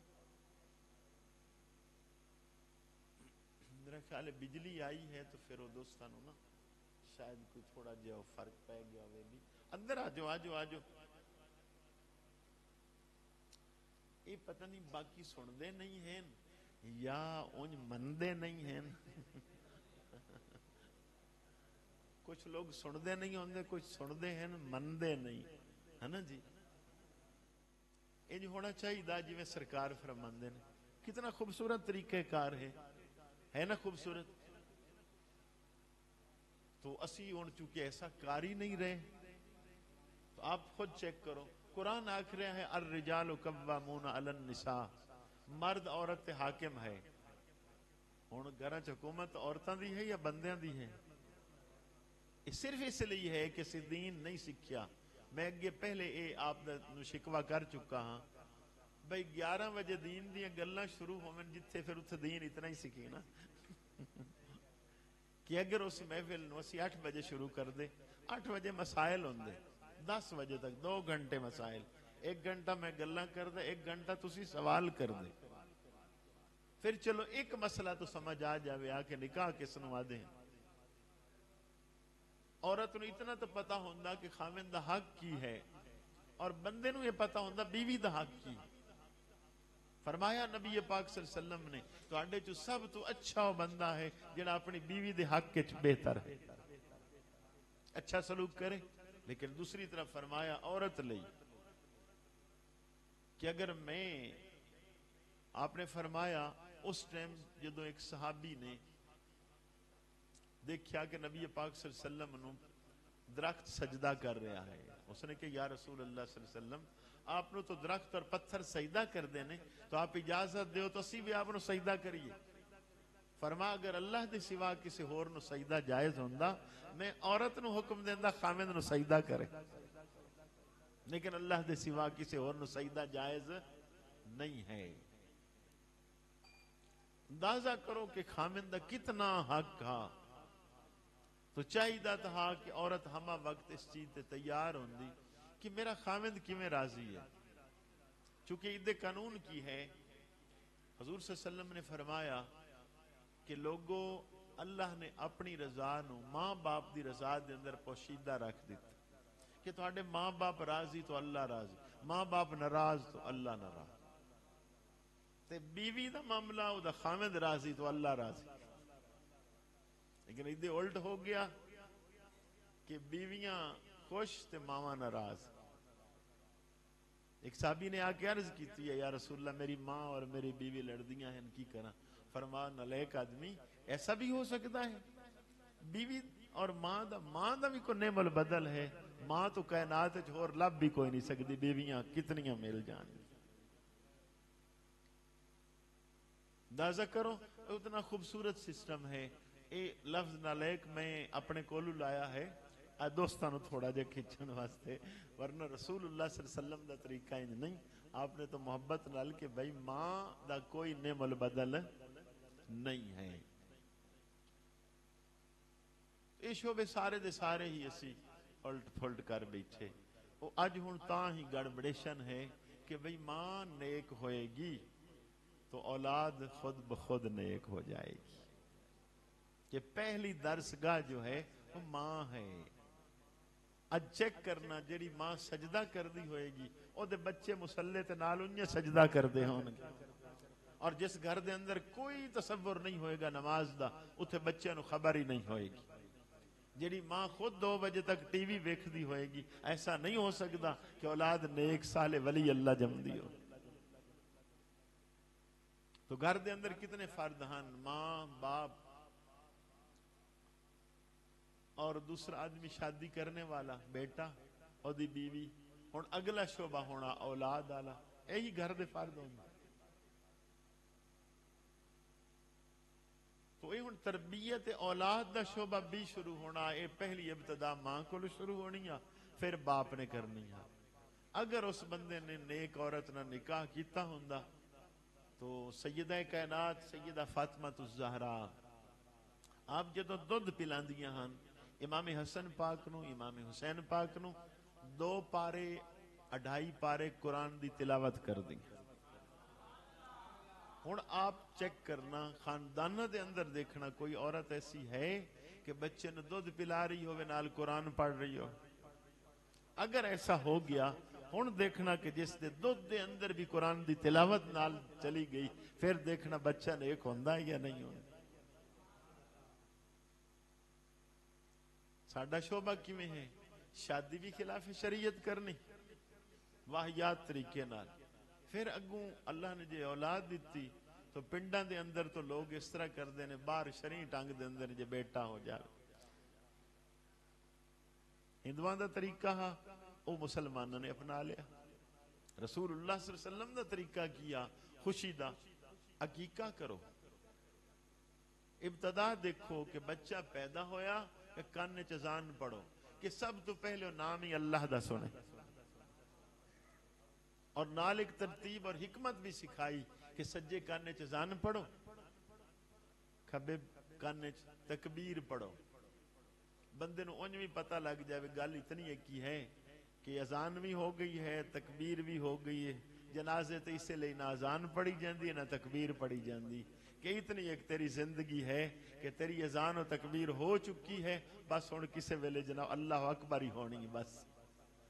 میرا خیال ہے بجلی آئی ہے تو پھر وہ دوستانو نا شاید کوئی تھوڑا جہا فرق پہ گیا ہوئے بھی. اندر آ جاؤ آ جاؤ آ جاؤ یہ پتہ نہیں باقی سنتے نہیں ہیں یا انج منتے نہیں ہیں کچھ لوگ سنتے نہیں ہوندے کچھ سنتے ہیں منتے نہیں ہے نا جی انج ہونا چاہیے جی میں سرکار فرماندے نے کتنا خوبصورت طریقہ کار ہے نا خوبصورت تو اسی ہوں چونکہ ایسا کار ہی نہیں رہے تو آپ خود چیک کرو قرآن آکھ رہا ہے الرجال قوامون علی النساء مرد عورت حاکم ہے ہوں گھر حکومت عورتوں دی ہے یا بندیاں دی ہے صرف اس لیے ہے کہ دین نہیں سیکھیا میں اگے پہلے آپ شکوا کر چکا ہاں بھائی 11 بجے دین دیا گلاں شروع ہوئیں جتھے پھر اتھے دین اتنا ہی سیکھی نا کہ اگر اس محفل نو اسی 8 بجے شروع کر دے 8 بجے مسائل ہوں دے 10 بجے تک 2 گھنٹے مسائل 1 گھنٹہ میں گلاں کر دے 1 گھنٹہ تسی سوال کر دے پھر چلو ایک مسئلہ تو سمجھ آ جاوے آ کے نکاح کس نو آدھے ہیں عورت نو اتنا تو پتا ہوندا کہ خاوند دا حق کی ہے اور بندے نو یہ پتا ہوندا بیوی دا حق کی فرمایا نبی پاک صلی اللہ علیہ وسلم نے تو آڈے جو سب تو اچھا بندہ ہے جنہا اپنی بیوی دے حق کے بہتر ہے اچھا سلوک کرے لیکن دوسری طرف فرمایا عورت لئی کہ اگر میں آپ نے فرمایا اس ٹائم جدو ایک صحابی نے دیکھیا کہ نبی پاک صلی اللہ علیہ وسلم درخت سجدہ کر رہا ہے اس نے کہ یا رسول اللہ صلی اللہ علیہ وسلم آپ نے تو درخت اور پتھر سجدہ کر دینے تو آپ اجازت دیو تو اسی بھی آپ نے سجدہ کریے فرما اگر اللہ دے سوا کسی ہور نو سجدہ جائز ہوندا میں عورت نو حکم دیندہ خامد نو سجدہ کرے لیکن اللہ دے سوا کسی ہور نو سجدہ جائز نہیں ہے اندازہ کرو کہ خامد دا کتنا حق تھا تو چاہیے تھا کہ عورت ہمہ وقت اس چیز تے تیار ہوندی کہ میرا خامد کی میں راضی ہے چونکہ عید قانون کی ہے حضور صلی اللہ علیہ وسلم نے فرمایا کہ لوگوں اللہ نے اپنی رضا نو ماں باپ دی رضا دے اندر پوشیدہ رکھ دیتا کہ تھوڑے ماں باپ راضی تو اللہ راضی ماں باپ ناراض تو اللہ ناراض تے بیوی دا معاملہ او دا خامد راضی تو اللہ راضی لیکن ادھے الٹ ہو گیا کہ بیویاں خوش تے ماما ناراض ایک صحابی نے آ کے عرض کیتی ہے یا رسول اللہ میری ماں اور میری بیوی لڑدیاں ہیں کی کرنا فرما نلیک آدمی ایسا بھی ہو سکتا ہے بیوی اور ماں دا بھی کوئی نعم البدل ہے ماں تو کائنات اور لب بھی کوئی نہیں سکتی بیویاں کتنیاں مل جان اندازہ کرو اتنا خوبصورت سسٹم ہے اے لفظ نالیک میں اپنے کولو لایا ہے دوستانو تھوڑا جا کھچن واسطے ورنہ رسول اللہ صلی اللہ علیہ وسلم دا طریقہ ہی نہیں آپ نے تو محبت نال کہ بھائی ماں دا کوئی نعم البدل نہیں ہے یہ شعبے سارے دے سارے ہی اسی الٹ پھلٹ کر بیٹھے وہ اج ہون تاں ہی گڑبڑیشن ہے کہ بھئی ماں نیک ہوئے گی تو اولاد خود بخود نیک ہو جائے گی کہ پہلی درسگاہ جو ہے وہ ماں ہے اج چیک کرنا جیڑی ماں سجدہ کر دی ہوئے گی او دے بچے مسلح تے نال انہیں سجدہ کر دے ہوں گے اور جس گھر دے اندر کوئی تصور نہیں ہوئے گا نماز دا اتھے بچے نو خبر ہی نہیں ہوئے گی جیڑی ماں خود 2 بجے تک ٹی وی ویکھ دی ہوئے گی ایسا نہیں ہو سکتا کہ اولاد نیک صالح ولی اللہ جم دی ہو تو گھر دے اندر کتنے فرد ہیں ماں باپ اور دوسرا آدمی شادی کرنے والا بیٹا اور دی بیوی اور اگلا شعبہ ہونا اولاد آلا یہی گھر دے فرد ہونا تو یہ تربیت اولاد دا شعبہ بھی شروع ہونا یہ پہلی ابتدا ماں کو شروع ہونی ہے پھر باپ نے کرنی ہے اگر اس بندے نے نیک عورت نہ نکاح کیتا ہوندا تو سیدہ کائنات سیدہ فاطمہ الزہرا آپ جدو دودھ پلاندیاں ہن امام حسن پاک نو امام حسین پاک نو 2 پارے 2.5 پارے قرآن دی تلاوت کر دیں ہون آپ چیک کرنا خاندانہ دے اندر دیکھنا کوئی عورت ایسی ہے کہ بچے نے دودھ پلا رہی ہو نال قرآن پڑھ رہی ہو اگر ایسا ہو گیا ہن دیکھنا کہ جس دے دودھ دے اندر بھی قرآن دی تلاوت نال چلی گئی، پھر دیکھنا بچہ نیک ہوندا یا نہیں ہوندا۔ ساڈا شعبہ کیویں ہے؟ شادی بھی خلاف شریعت کرنی واہیات طریقے نال، پھر اگوں اللہ نے جے اولاد دیتی تو پنڈاں دے اندر تو لوگ اس طرح کردے نے، باہر شرعی ٹنگ دے اندر جے بیٹا ہو جائے۔ ہندوؤں دا طریقہ ہا او مسلمانوں نے اپنا لیا، رسول اللہ صلی اللہ علیہ وسلم دا طریقہ کیا خوشی دا، عقیقہ کرو۔ ابتدا دیکھو کہ بچہ پیدا ہویا کہ کان وچ اذان پڑھو، کہ سب تو پہلے نام ہی اللہ دا سنے، اور نال ایک ترتیب اور حکمت بھی سکھائی کہ سجے کان وچ اذان پڑھو، کھبے کان وچ تکبیر پڑھو۔ بندے نو اونج بھی پتہ لگ جائے گل اتنی ایک ہی ہے کہ اذان بھی ہو گئی ہے، تکبیر بھی ہو گئی ہے، جنازے تے اسے لئے نہ اذان پڑھی جاندی ہے نہ تکبیر پڑھی جاندی، کہ اتنی ایک تیری زندگی ہے کہ تیری اذان و تکبیر ہو چکی ہے، بس ہن کسے ویلے جناب اللہ اکبر ہی ہونی، بس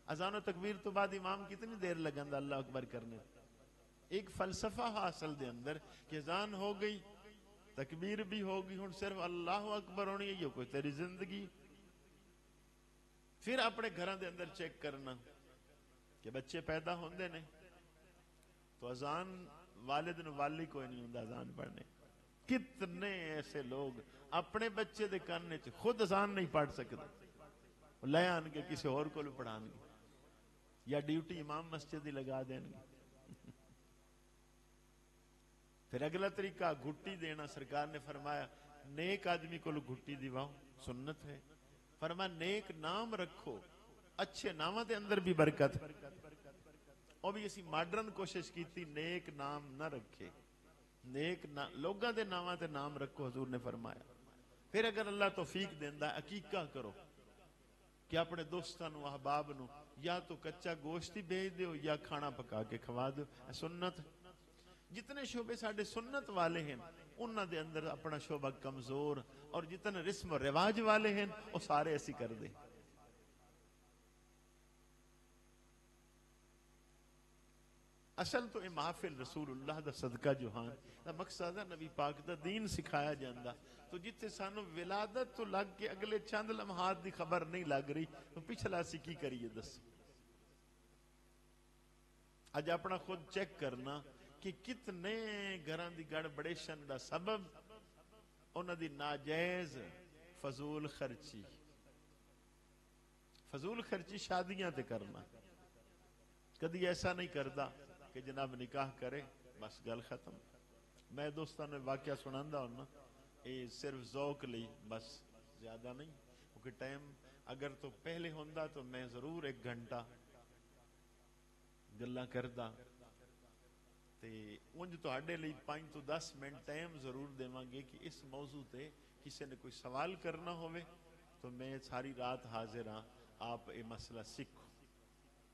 اذان و تکبیر تو بعد امام کتنی دیر لگندا اللہ اکبر کرنے۔ ایک فلسفہ حاصل دے اندر کہ اذان ہو گئی، تکبیر بھی ہو گئی، ہن صرف اللہ اکبر ہونی ہے، یہ کوئی تیری زندگی۔ پھر اپنے گھراں دے اندر چیک کرنا کہ بچے پیدا ہوندے نے تو اذان والد نو والی کوئی نہیں ہوندا اذان پڑھنے۔ کتنے ایسے لوگ اپنے بچے دے کان وچ خود اذان نہیں پڑھ سکتے، لے آن کے کسی اور کو پڑھان گے، یا ڈیوٹی امام مسجد ہی لگا دیں گے۔ پھر اگلا طریقہ گھٹی دینا، سرکار نے فرمایا نیک آدمی کو گھٹی دیواؤ، سنت ہے۔ فرمایا نیک نام رکھو، اچھے نامہ دے اندر بھی برکت۔ اور بھی اسی ماڈرن کوشش کی تھی نیک نام نہ رکھے، نیک لوگاں دے نامہ تے نام رکھو، حضور نے فرمایا۔ پھر اگر اللہ توفیق دیندا ہے عقیقہ کرو کہ اپنے دوستانو احباب نو یا تو کچا گوشت ہی بھیج دیو یا کھانا پکا کے کھوا دیو، سنت۔ جتنے شعبے ساڈے سنت والے ہیں انہاں دے اندر اپنا شعبہ کمزور، اور جتنے رسم و رواج والے ہیں وہ سارے ایسی کر دیں۔ اصل تو یہ محافل رسول اللہ دا صدقہ جوہان دا مقصد ہے، نبی پاک دا دین سکھایا جاندہ، تو جتے سانو ولادت تو لگ کے اگلے چند لمحات دی خبر نہیں لگ رہی تو پچھلا سی کی کریے دس۔ آج اپنا خود چیک کرنا کہ کتنے گھران دی گڑبڑیشن دا سبب انہاں دی ناجائز فضول خرچی، فضول خرچی شادیاں تے کرنا۔ کدی ایسا نہیں کردا کہ جناب نکاح کرے بس گل ختم۔ میں دوستان نے واقعہ سناندہ ہونا، یہ صرف ذوق لئی بس، زیادہ نہیں، کیونکہ ٹائم اگر تو پہلے ہوندہ تو میں ضرور 1 گھنٹہ گلاں کردہ، تے انج تو ہڈے لئی 5 تو 10 منٹ ٹائم ضرور دیواں گے کہ اس موضوع تے کسی نے کوئی سوال کرنا ہوئے تو میں ساری رات حاضر ہاں، آپ یہ مسئلہ سکھو۔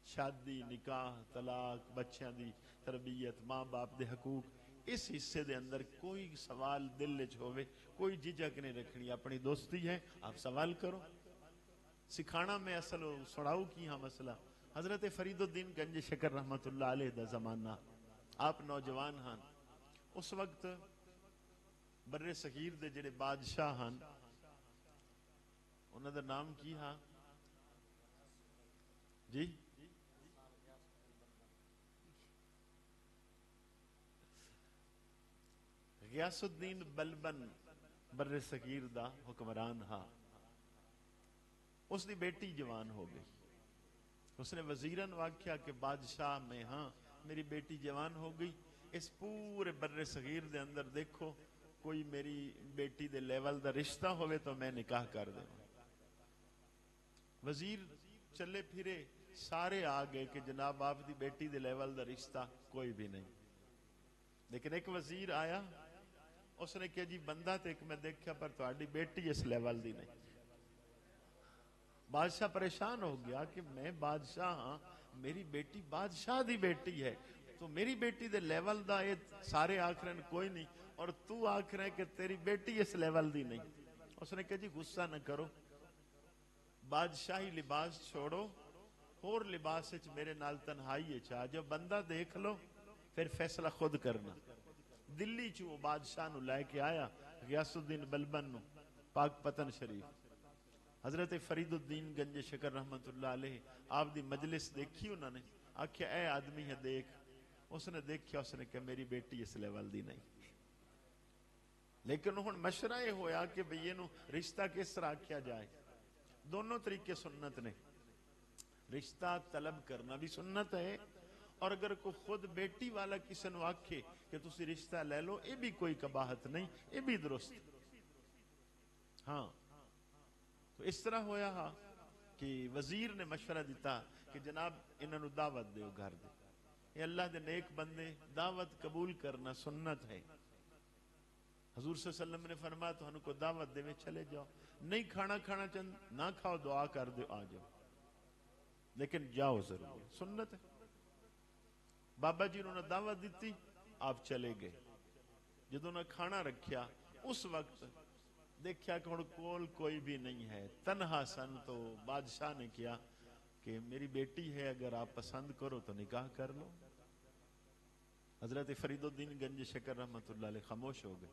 شادی، نکاح، طلاق، بچیاں دی تربیت، ماں باپ دے حقوق، اس حصے دے اندر کوئی سوال دل وچ ہوئے کوئی جھجک نہیں رکھنی، اپنی دوستی ہے، آپ سوال کرو۔ سکھانا میں اصل سڑاؤ کی ہاں مسئلہ حضرت فرید الدین گنج شکر رحمت اللہ علیہ دا زمانہ، آپ نوجوان ہاں، اس وقت بر صغیر دے جڑے بادشاہ ہاں انہوں دا نام کی ہاں جی، غیاث الدین بلبن بر صغیر دا حکمران ہاں۔ اس دی بیٹی جوان ہو گئی، اس نے وزیرن واقعہ کہ بادشاہ میں ہاں میری بیٹی جوان ہو گئی، اس پورے بر صغیر دے اندر دیکھو کوئی میری بیٹی دے لیول دا رشتہ ہوئے تو میں نکاح کر دیں۔ وزیر چلے پھرے سارے آگئے کہ جناب آپ دی بیٹی دے لیول دا رشتہ کوئی بھی نہیں، لیکن ایک وزیر آیا، اس نے کہا جی بندہ تے ایک میں دیکھا پر تہاڈی بیٹی اس لیول دی نہیں۔ بادشاہ پریشان ہو گیا کہ میں بادشاہ ہاں، میری بیٹی بادشاہ دی بیٹی ہے، تو میری بیٹی دے لیول دا یہ سارے آکھرن کوئی نہیں، اور تو آکھرے کہ تیری بیٹی اس لیول دی نہیں۔ اس نے کہا جی غصہ نہ کرو، بادشاہی لباس چھوڑو اور لباس وچ میرے نال تنہائی وچ آ جاؤ، بندہ دیکھ لو پھر فیصلہ خود کرنا۔ دلی چ وہ بادشاہ نو لے کے آیا، غیاث الدین بلبن نو، پاک پتن شریف۔ حضرت فرید الدین گنج شکر رحمت اللہ علیہ آپ دی مجلس دیکھی انہوں نے، آکھیا اے آدمی ہے دیکھ، اس نے دیکھیا، اس نے کہا میری بیٹی اس لیول دی نہیں، لیکن ہن مشورہ یہ ہویا کہ بھئی نو رشتہ کس طرح کیا جائے۔ دونوں طریقے سنت نے، رشتہ طلب کرنا بھی سنت ہے، اور اگر کوئی خود بیٹی والا کسی نو آکھے کہ تسی رشتہ لے لو، یہ بھی کوئی قباحت نہیں، یہ بھی درست۔ ہاں تو اس طرح ہویا ہا کہ وزیر نے مشورہ دیتا کہ جناب انہاں نو دعوت دیو گھر دے، یہ اللہ دے نیک بندے، دعوت قبول کرنا سنت ہے۔ حضور صلی اللہ علیہ وسلم نے فرمایا تو ہنو کو دعوت دے میں چلے جاؤ، نہیں کھانا کھانا چند نہ کھاؤ، دعا کر دو آ جاؤ، لیکن جاؤ ضرور، سنت ہے۔ بابا جی انہوں نے دعوت دیتی، آپ چلے گئے۔ جدوں نے کھانا رکھیا اس وقت دیکھیا کہ کول کوئی بھی نہیں ہے، تنہا سن، تو بادشاہ نے کیا کہ میری بیٹی ہے، اگر آپ پسند کرو تو نکاح کر لو۔ حضرت فرید الدین گنج شکر رحمت اللہ علیہ خاموش ہو گئے،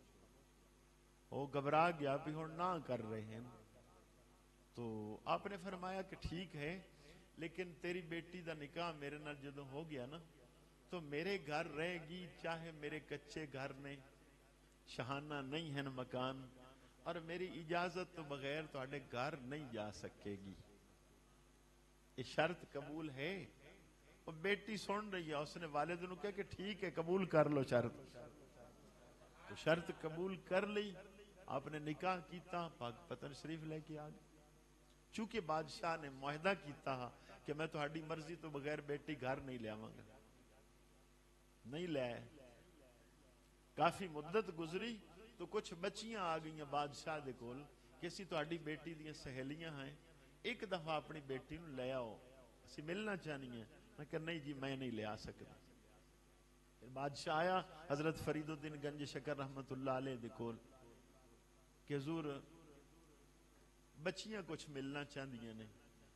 وہ گھبرا گیا بھی ہن نہ کر رہے ہیں۔ تو آپ نے فرمایا کہ ٹھیک ہے، لیکن تیری بیٹی دا نکاح میرے نال جدوں ہو گیا نا تو میرے گھر رہے گی، چاہے میرے کچے گھر نے، شہانہ نہیں ہیں مکان، اور میری اجازت تو بغیر تواڈے گھر نہیں جا سکے گی، یہ شرط قبول ہے؟ وہ بیٹی سن رہی ہے، اس نے والد نو کہا کہ ٹھیک ہے قبول کر لو شرط، تو شرط قبول کر لی۔ آپ نے نکاح کیتا، پاک پتن شریف لے کے آ گئے۔ چونکہ بادشاہ نے معاہدہ کیتا کہ میں تہاڈی مرضی تو بغیر بیٹی گھر نہیں لے آواں گا، نہیں لے آئے۔ کافی مدت گزری تو کچھ بچیاں آ گئیں بادشاہ دے کول کہ اسی تہاڈی بیٹی دیاں سہیلیاں ہیں، ایک دفعہ اپنی بیٹی نو لے آؤ، اسی ملنا چاہنی ہیں۔ میں کہ نہیں جی میں نہیں لے آ سکتا۔ پھر بادشاہ آیا حضرت فرید الدین گنج شکر رحمت اللہ علیہ دے کول کہ حضور بچیاں کچھ ملنا چاہدیاں نے،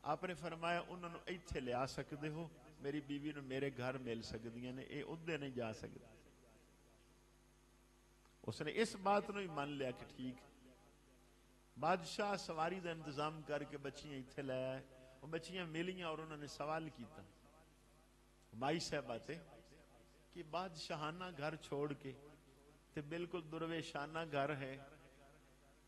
آپ نے فرمایا انہوں نے ایتھے لے آ سکتے ہو، میری بیوی نو میرے گھر مل سکدیاں نے، اے ادھے نہیں جا سکتے۔ اس نے اس بات نو ہی مان لیا کہ ٹھیک۔ بادشاہ سواری دا انتظام کر کے بچیاں ایتھے لے آئے، وہ بچیاں ملیاں اور انہوں نے سوال کیتا، مائی صاحب آتے کہ بادشاہانہ گھر چھوڑ کے تے بالکل درویشانہ گھر ہے،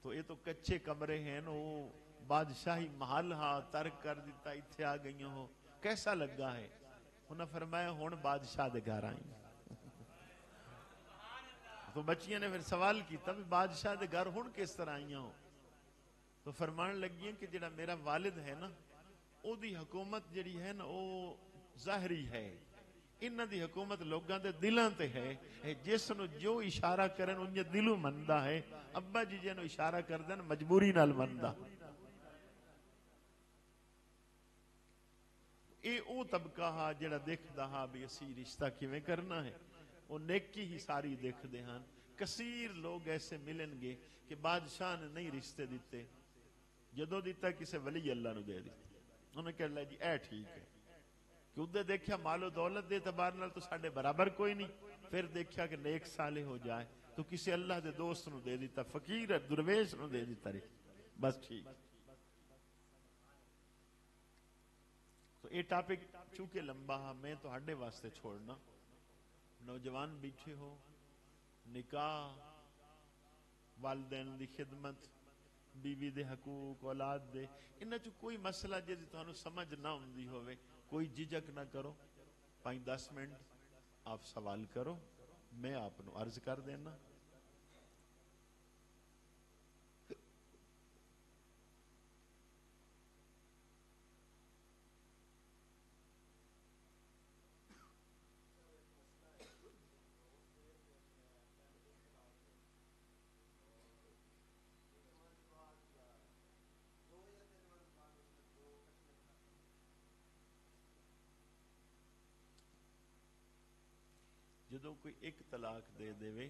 تو یہ تو کچے کمرے ہیں، وہ بادشاہی محل ہاں ترک کر دیتا، ایتھے آ گئی ہو، کیسا لگا ہے؟ انہوں نے فرمایا ہون بادشاہ دے گھر آئیں۔ تو بچیاں نے پھر سوال کیتا بھی بادشاہ دے گھر ہون کس طرح آئیاں ہو؟ تو فرمان لگیاں کہ جڑا میرا والد ہے نا، او دی حکومت جڑی ہے نا او ظاہری ہے، انہاں دی حکومت لوگاں دے دلاں تے ہے، جس نو جو اشارہ کرن انجے دلوں مندا ہے، ابا جی جنو اشارہ کر دین مجبوری نال مندا۔ اے او طبقہ ہا جڑا دیکھدا ہا بھی اسی رشتہ کیویں کرنا ہے، وہ نیکی ہی ساری دیکھ دے ہاں۔ کثیر لوگ ایسے ملن گے کہ بادشاہ نے نہیں رشتے دیتے، جدو دیتا کسے ولی اللہ نو دے دیتا، انہوں نے کہا اللہ جی اے ٹھیک ہے، کہ ادھے دیکھیا مال و دولت دے اعتبار نال تو ساڑھے برابر کوئی نہیں، پھر دیکھیا کہ نیک صالح ہو جائے تو کسی اللہ دے دوست نو دے دیتا، فقیر درویش نو دے دیتا رہی، بس ٹھیک۔ تو یہ ٹاپک چونکہ لمبا ہے، میں تو ہڈے واسطے چھوڑنا، نوجوان بیٹھے ہو، نکاح، والدین دی خدمت، بیوی دے حقوق، اولاد دے، انہاں چو کوئی مسئلہ جدی تانوں سمجھ نہ ہوندی ہوئے، کوئی جھجک نہ کرو، 5-10 منٹ آپ سوال کرو، میں آپ نو عرض کر دینا۔ جدوں کوئی ایک طلاق دے دے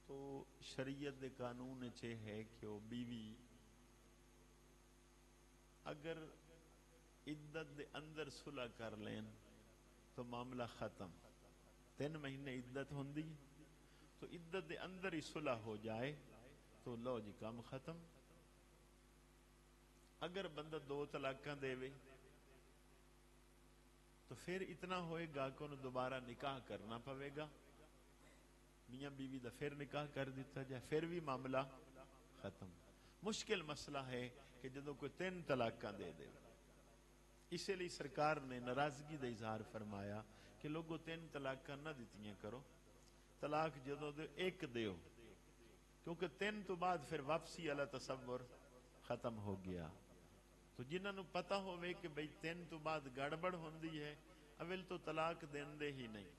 تو شریعت دے قانون چھے ہے کہ وہ بیوی اگر عدت دے اندر صلح کر لین تو معاملہ ختم. 3 مہینے عدت ہوندی تو عدت دے اندر ہی صلح ہو جائے تو لو جی کام ختم. اگر بندہ 2 طلاقاں دے وے تو پھر اتنا ہوئے گا کہ انہوں دوبارہ نکاح کرنا پوے گا. میاں بیوی دا پھر نکاح کر دیتا جائے پھر بھی معاملہ ختم. مشکل مسئلہ ہے کہ جدوں کوئی 3 طلاقاں دے دے. اسی لیے سرکار نے ناراضگی دا اظہار فرمایا کہ لوگوں 3 طلاقاں نہ دیتیاں کرو. طلاق جدوں دے 1 دیو کیونکہ 3 تو بعد پھر واپسی والا تصور ختم ہو گیا. تو جنہاں نو پتہ ہوئے کہ بھئی 3 تو بعد گڑبڑ ہوندی ہے اول تو طلاق دین دے ہی نہیں.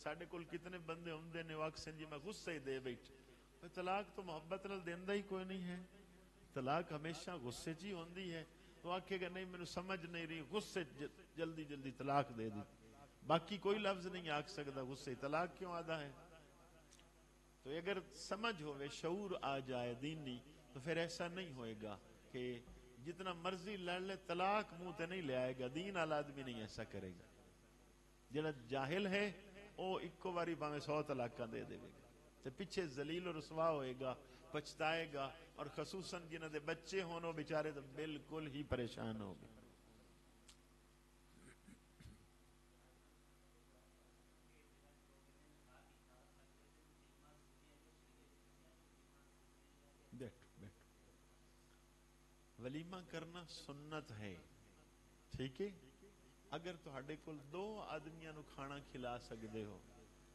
ساڈے کول کتنے بندے ہوندے نے واکسن جی میں غصے دے بیٹھ. طلاق تو محبت نال دیندا ہی کوئی نہیں ہے. طلاق ہمیشہ غصے چ ہی ہوندی ہے. تو آکھے گا نہیں مینوں سمجھ نہیں رہی غصے جلدی جلدی طلاق دے دی. باقی کوئی لفظ نہیں آکھ سکتا غصے طلاق کیوں آدھا ہے. تو اگر سمجھ ہوئے شعور آ جائے دینی تو پھر ایسا نہیں ہوئے گا کہ جتنا مرضی لڑ لے طلاق منہ تے نہیں لے آئے گا. دین والا آدمی نہیں ایسا کرے گا. جڑا جاہل ہے وہ ایکو باری پاویں 100 طلاقاں دے دے گا تے پیچھے ذلیل و رسوا ہوئے گا پچھتائے گا. اور خصوصاً جنہاں دے بچے ہون وہ بیچارے تو بالکل ہی پریشان ہو گئے. بیٹھو بیٹھو. ولیمہ کرنا سنت ہے ٹھیک ہے. اگر تہاڈے کول 2 آدمیاں نو کھانا کھلا سکدے ہو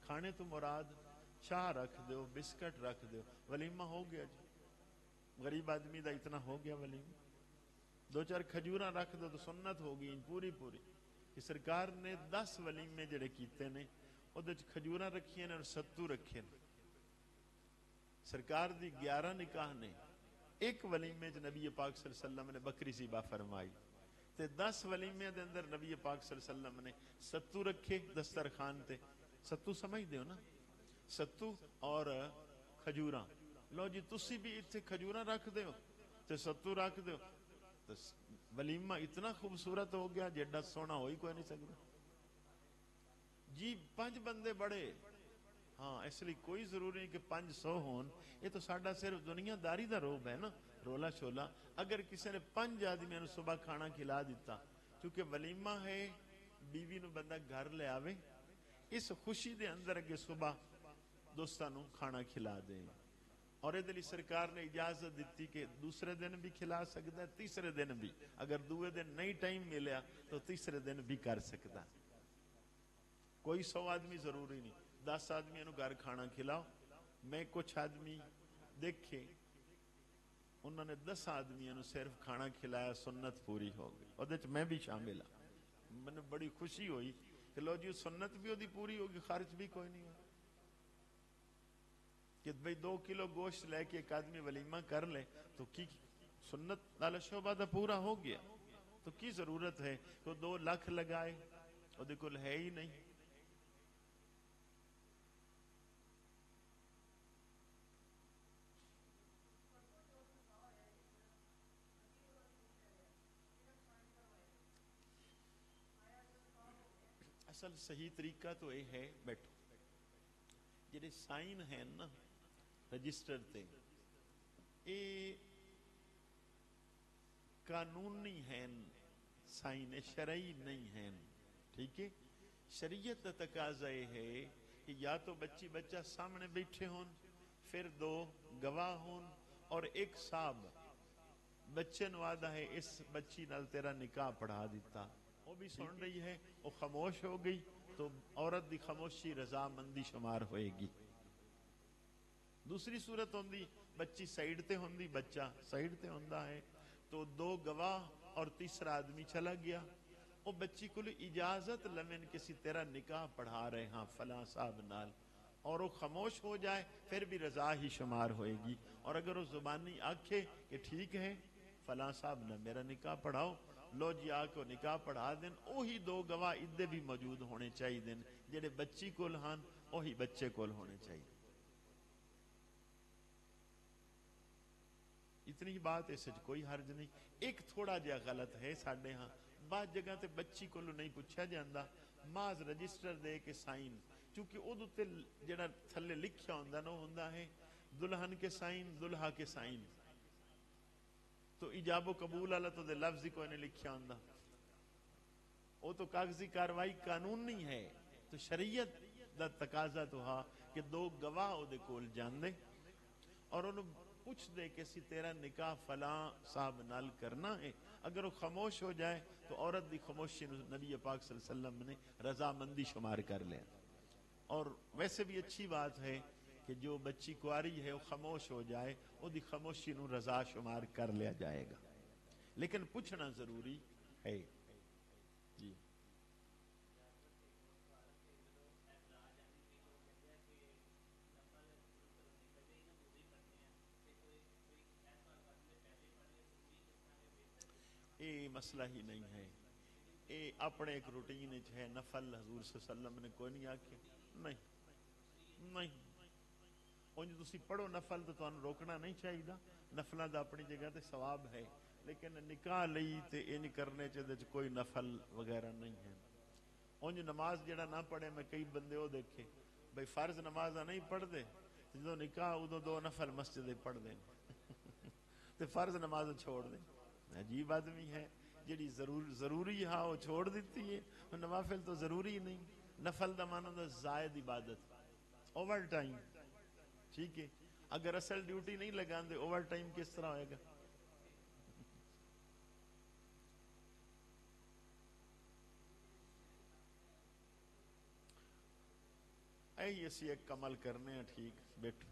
کھانے تو مراد چاہ رکھ دیو بسکٹ رکھ دیو ولیمہ ہو گیا جی. غریب آدمی دا اتنا ہو گیا ولیمہ. 2-4 کھجوراں رکھ دو تو سنت ہو گئی پوری پوری. کہ سرکار نے 10 ولیمے جڑے کیتے نے او دے کھجوراں رکھیاں نے اور ستو رکھے نے. سرکار دی 11 نکاح نے. ایک ولیمے چ نبی پاک صلی اللہ علیہ وسلم نے بکری ذبح فرمائی تے 10 ولیمے دے اندر نبی پاک صلی اللہ علیہ وسلم نے ستو رکھے دسترخوان تے. ستو سمجھ دیو نا ستو اور کھجوراں. لو جی تسی بھی اتنے کھجوراں رکھ دیو تے ستو رکھ دیو تو ولیمہ اتنا خوبصورت ہو گیا جیڈا سونا ہو ہی کوئی نہیں سکتا. جی 5 بندے بڑے ہاں اس لیے کوئی ضروری نہیں کہ 500 ہون. یہ تو ساڈا صرف دنیا داری دا روب ہے نا رولا شولا. اگر کسی نے 5 آدمیاں نو صبح کھانا کھلا دیتا کیونکہ ولیمہ ہے بیوی نو بندہ گھر لے آوے اس خوشی دے اندر اگے صبح دوستاں نو کھانا کھلا دیں. اور یہ دلی سرکار نے اجازت دیتی کہ دوسرے دن بھی کھلا سکتا ہے تیسرے دن بھی. اگر دوے دن نہیں ٹائم ملیا تو تیسرے دن بھی کر سکتا. کوئی 100 آدمی ضروری نہیں. 10 آدمیوں نو گھر کھانا کھلاؤ. میں کچھ آدمی دیکھے انہوں نے 10 آدمیوں نو صرف کھانا کھلایا سنت پوری ہو گئی. اور میں بھی شامل ہوں. میں بڑی خوشی ہوئی کہ لو جی سنت بھی وہی پوری ہوگی خرچ بھی کوئی نہیں ہو. کہ بھئی 2 کلو گوشت لے کے ایک آدمی ولیمہ کر لے تو کی سنت والا شعبہ دا پورا ہو گیا. تو کی ضرورت ہے تو 2 لاکھ لگائے وہ دے کول ہے ہی نہیں. اصل صحیح طریقہ تو یہ ہے بیٹھو جڑے سائن ہیں نا رجسٹر تے اے قانونی ہیں سائن شرعی نہیں ہیں ٹھیک ہے. شریعت کا تقاضا یہ ہے کہ یا تو بچہ سامنے بیٹھے ہون پھر 2 گواہ ہون اور ایک صاحب. بچے نو آدھا ہے اس بچی نال تیرا نکاح پڑھا دیتا وہ بھی سن رہی ہے وہ خاموش ہو گئی تو عورت دی خاموشی رضامندی شمار ہوئے گی. دوسری صورت ہوندی بچی سائیڈ تے ہوندی بچہ سائیڈ تے ہوندا ہے تو 2 گواہ اور تیسرا آدمی چلا گیا. وہ بچی کو اجازت لمن کسی تیرا نکاح پڑھا رہے ہاں فلاں صاحب نال اور وہ خاموش ہو جائے پھر بھی رضا ہی شمار ہوئے گی. اور اگر وہ زبانی آکھے کہ ٹھیک ہے فلاں صاحب نے میرا نکاح پڑھاؤ لو جی آ کے نکاح پڑھا دین. وہی 2 گواہ ادھے بھی موجود ہونے چاہیے دین جڑے بچی کول ہن وہی بچے کول ہونے چاہیے. اتنی بات اس کوئی حرج نہیں. ایک تھوڑا جہا غلط ہے ساڈے ہاں بعض جگہ تے بچی کو نہیں پوچھا جاندہ، ماز رجسٹر دے کے سائن، چونکہ ادھو تے جڑا تھلے لکھیا ہوندہ نو ہوندہ ہے دلہن کے سائن، دلہا کے سائن، تو ایجاب و قبول اللہ تو دے لفظی کو انہیں لکھیا ہوندہ، وہ تو کاغذی کاروائی قانون نہیں ہے، تو شریعت دا تقاضا تو ہاں کہ دو گواہ او دے کول جان دے اور انہوں پوچھ دے کہ سی تیرا نکاح فلاں صاحب نال کرنا ہے، اگر وہ خاموش ہو جائے تو عورت دی خاموشی نبی پاک صلی اللہ علیہ وسلم نے رضامندی شمار کر لیا۔ اور ویسے بھی اچھی بات ہے کہ جو بچی کواری ہے وہ خاموش ہو جائے، وہ دی خاموشی نو رضا شمار کر لیا جائے گا، لیکن پوچھنا ضروری ہے۔ جی یہ مسئلہ ہی نہیں ہے، یہ اپنے ایک روٹین ہے، نفل حضور صلی اللہ علیہ وسلم نے کوئی نہیں آکھے، نہیں انج تسی پڑھو نفل تو تانوں روکنا نہیں چاہیے دا، نفلہ دا اپنی جگہ تے ثواب ہے، لیکن نکاح لئی تے انج کرنے چاہتے کوئی نفل وغیرہ نہیں ہے۔ انج نماز جڑا نہ پڑھے، میں کئی بندے ہو دیکھے بھئی فرض نماز نہیں پڑھ دے، جدو نکاح ادو دو نفل مسجد پڑھ دیں تے فرض نماز چھوڑ دیں۔ عجیب آدمی ہے، جڑی ضروری ہاں وہ چھوڑ دیتی ہے، نوافل تو ضروری نہیں۔ نفل دا معنی دا زائد عبادت، اوور ٹائم، ٹھیک ہے، اگر اصل ڈیوٹی نہیں لگان دے اوور ٹائم کس طرح ہوئے گا؟ اسی ایک عمل کرنے ہیں، ٹھیک بیٹھو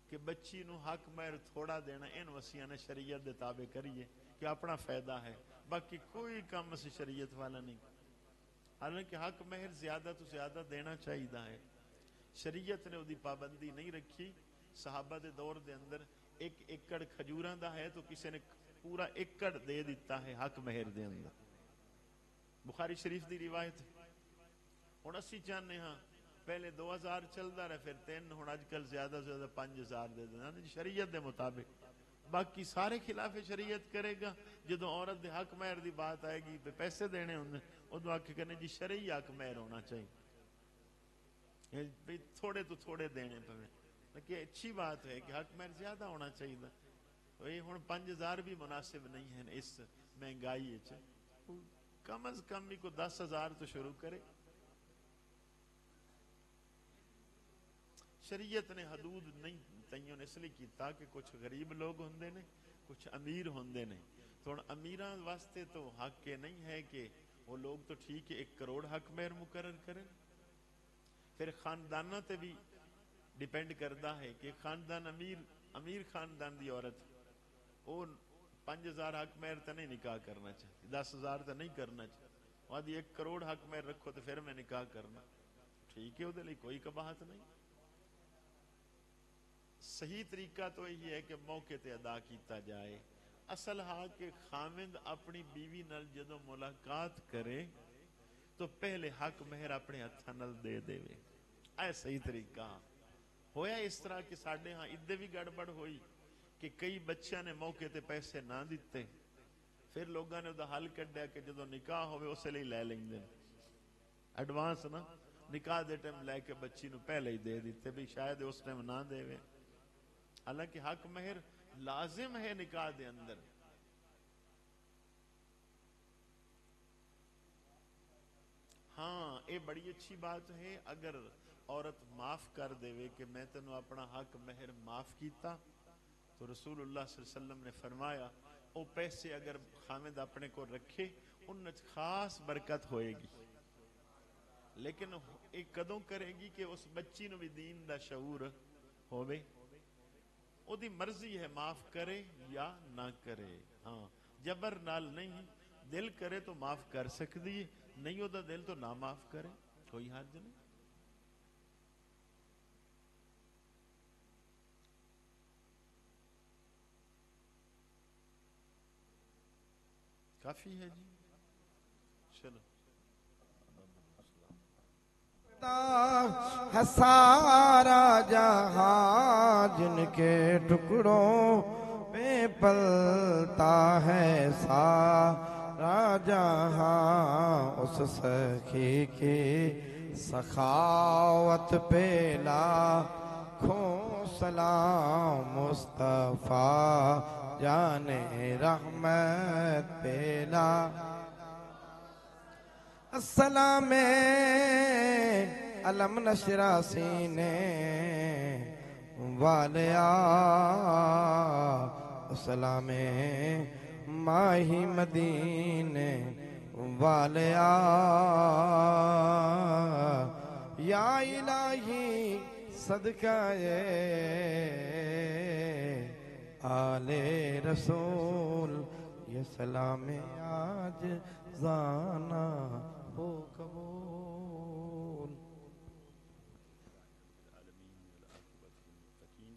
کہ بچی نو حق مہر تھوڑا دینا، ان وسیعہ نے شریعت دے تابع کریے کہ اپنا فائدہ ہے، باقی کوئی کام اسی شریعت والا نہیں۔ حالانکہ حق مہر زیادہ تو زیادہ دینا چاہیے ہے، شریعت نے وہ پابندی نہیں رکھی۔ صحابہ دے دور دے اندر ایک ایکڑ کھجوراں دا ہے تو کسی نے پورا ایکڑ دے دیتا ہے حق مہر دے اندر، بخاری شریف دی روایت۔ ہن اسی چاہنے ہاں پہلے 2000 چلدا رہے، پھر 3، ہن اج کل زیادہ سے زیادہ 5000 دے دینا شریعت دے مطابق۔ باقی سارے خلاف شریعت کرے گا، جدو عورت دے حق مہر دی بات آئے گی پیسے دینے ہوں ادو آکھے کہنے جی شرعی حق مہر ہونا چاہیے، تھوڑے تو تھوڑے دینے پویں، لیکن اچھی بات ہے کہ حق مہر زیادہ ہونا چاہیے۔ یہ ہن 5000 بھی مناسب نہیں ہے اس مہنگائی، کم از کم بھی کو 10,000 تو شروع کرے۔ شریعت نے حدود نہیں تیوں نے اس لیے کیتا کہ کچھ غریب لوگ ہوندے نے، کچھ امیر ہوندے نے، تو امیران واسطے تو حق کے نہیں ہے کہ وہ لوگ تو ٹھیک ہے 1 کروڑ حق مہر مقرر کریں، پھر خاندانہ تے بھی ڈیپینڈ کرتا ہے کہ خاندان امیر خاندان دی عورت وہ 5000 حق مہر تے نہیں نکاح کرنا چاہیے، 10,000 تے نہیں کرنا چاہیے، وہ دی 1 کروڑ حق مہر رکھو تو پھر میں نکاح کرنا، ٹھیک ہے، وہ دے لئے کوئی کباہت نہیں۔ صحیح طریقہ تو یہی ہے کہ موقع تے ادا کیتا جائے۔ اصل ہاں کہ خامند اپنی بیوی نال جدو ملاقات کرے تو پہلے حق مہر اپنے ہتھاں نال دے دے، اے صحیح طریقہ۔ ہویا اس طرح کہ ساڑھے ہاں ادھے بھی گڑبڑ ہوئی کہ کئی بچیاں نے موقع تے پیسے نہ دیتے، پھر لوگاں نے دا حل کڈیا کہ جدو نکاح ہوئے اسے لئے لے لیں دے، ایڈوانس نا نکاح دے ٹائم لے کے بچی نو پہلے ہی دے دیتے بھی شاید اس ٹائم نہ دے وے۔ حالانکہ حق مہر لازم ہے نکاح دے اندر۔ ہاں یہ بڑی اچھی بات ہے، اگر عورت معاف کر دے وے کہ میں تینوں اپنا حق مہر معاف کیتا، تو رسول اللہ صلی اللہ علیہ وسلم نے فرمایا او پیسے اگر خامد اپنے کو رکھے ان خاص برکت ہوئے گی، لیکن ایک قدوں کرے گی کہ اس بچی نو بھی دین دا شعور ہوئے، او دی مرضی ہے معاف کرے یا نہ کرے۔ ہاں جبر نال نہیں، دل کرے تو معاف کر سکتی ہے، نہیں ہو دا دل تو نہ معاف کرے، کوئی حرج نہیں۔ کافی ہے جی، چلو ہے سارا جہاں جن کے ٹکڑوں پہ پلتا ہے سارا جہاں اس سخی کی سخاوت پہ لاکھوں سلام مصطفیٰ جان رحمت پہ السلام علم نشرہ سینے والیا السلام ماہی مدینے والیا یا الہی صدقہ آل رسول یہ سلام آج زانا ہو قبول العالمین والعاقبۃ للمتقین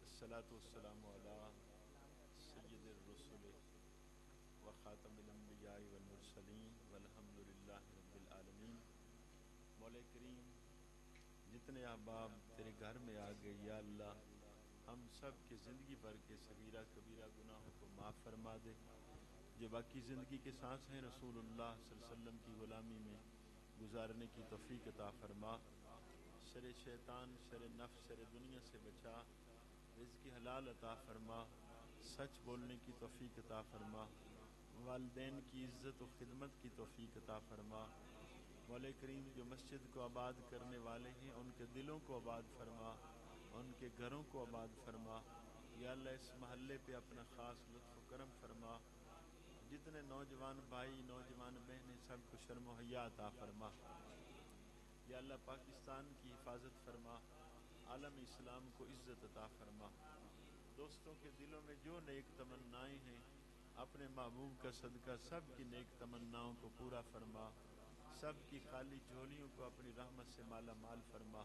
الصلاۃ والسلام علی سید الرسل وخاتم الانبیاء والمرسلین والحمد للہ رب العالمین۔ مولا کریم جتنے احباب تیرے گھر میں آ گئے یا اللہ ہم سب کے زندگی بھر کے صغیرہ کبیرہ گناہوں کو معاف فرما دے، جو باقی زندگی کے سانس ہیں رسول اللہ صلی اللہ علیہ وسلم کی غلامی میں گزارنے کی توفیق عطا فرما، شر شیطان شر نفس شر دنیا سے بچا، رزق حلال عطا فرما، سچ بولنے کی توفیق عطا فرما، والدین کی عزت و خدمت کی توفیق عطا فرما۔ مولا کریم جو مسجد کو آباد کرنے والے ہیں ان کے دلوں کو آباد فرما، ان کے گھروں کو آباد فرما یا اللہ، اس محلے پہ اپنا خاص لطف و کرم فرما، جتنے نوجوان بھائی نوجوان بہنیں سب کو شرم و حیا عطا فرما یا اللہ، پاکستان کی حفاظت فرما، عالم اسلام کو عزت عطا فرما، دوستوں کے دلوں میں جو نیک تمنائیں ہیں اپنے محبوب کا صدقہ سب کی نیک تمناؤں کو پورا فرما، سب کی خالی جھولیوں کو اپنی رحمت سے مالا مال فرما۔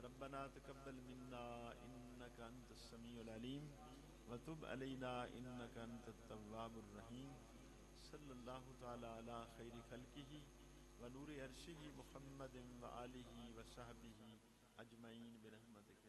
ربنا تقبل منا انک انت السمیع العلیم وتب علینا انک انت التواب الرحیم۔ صلی اللہ تعالی علی خیر خلقہ ونور عرشہ محمد وآلہ وصحبہ اجمعین برحمتک۔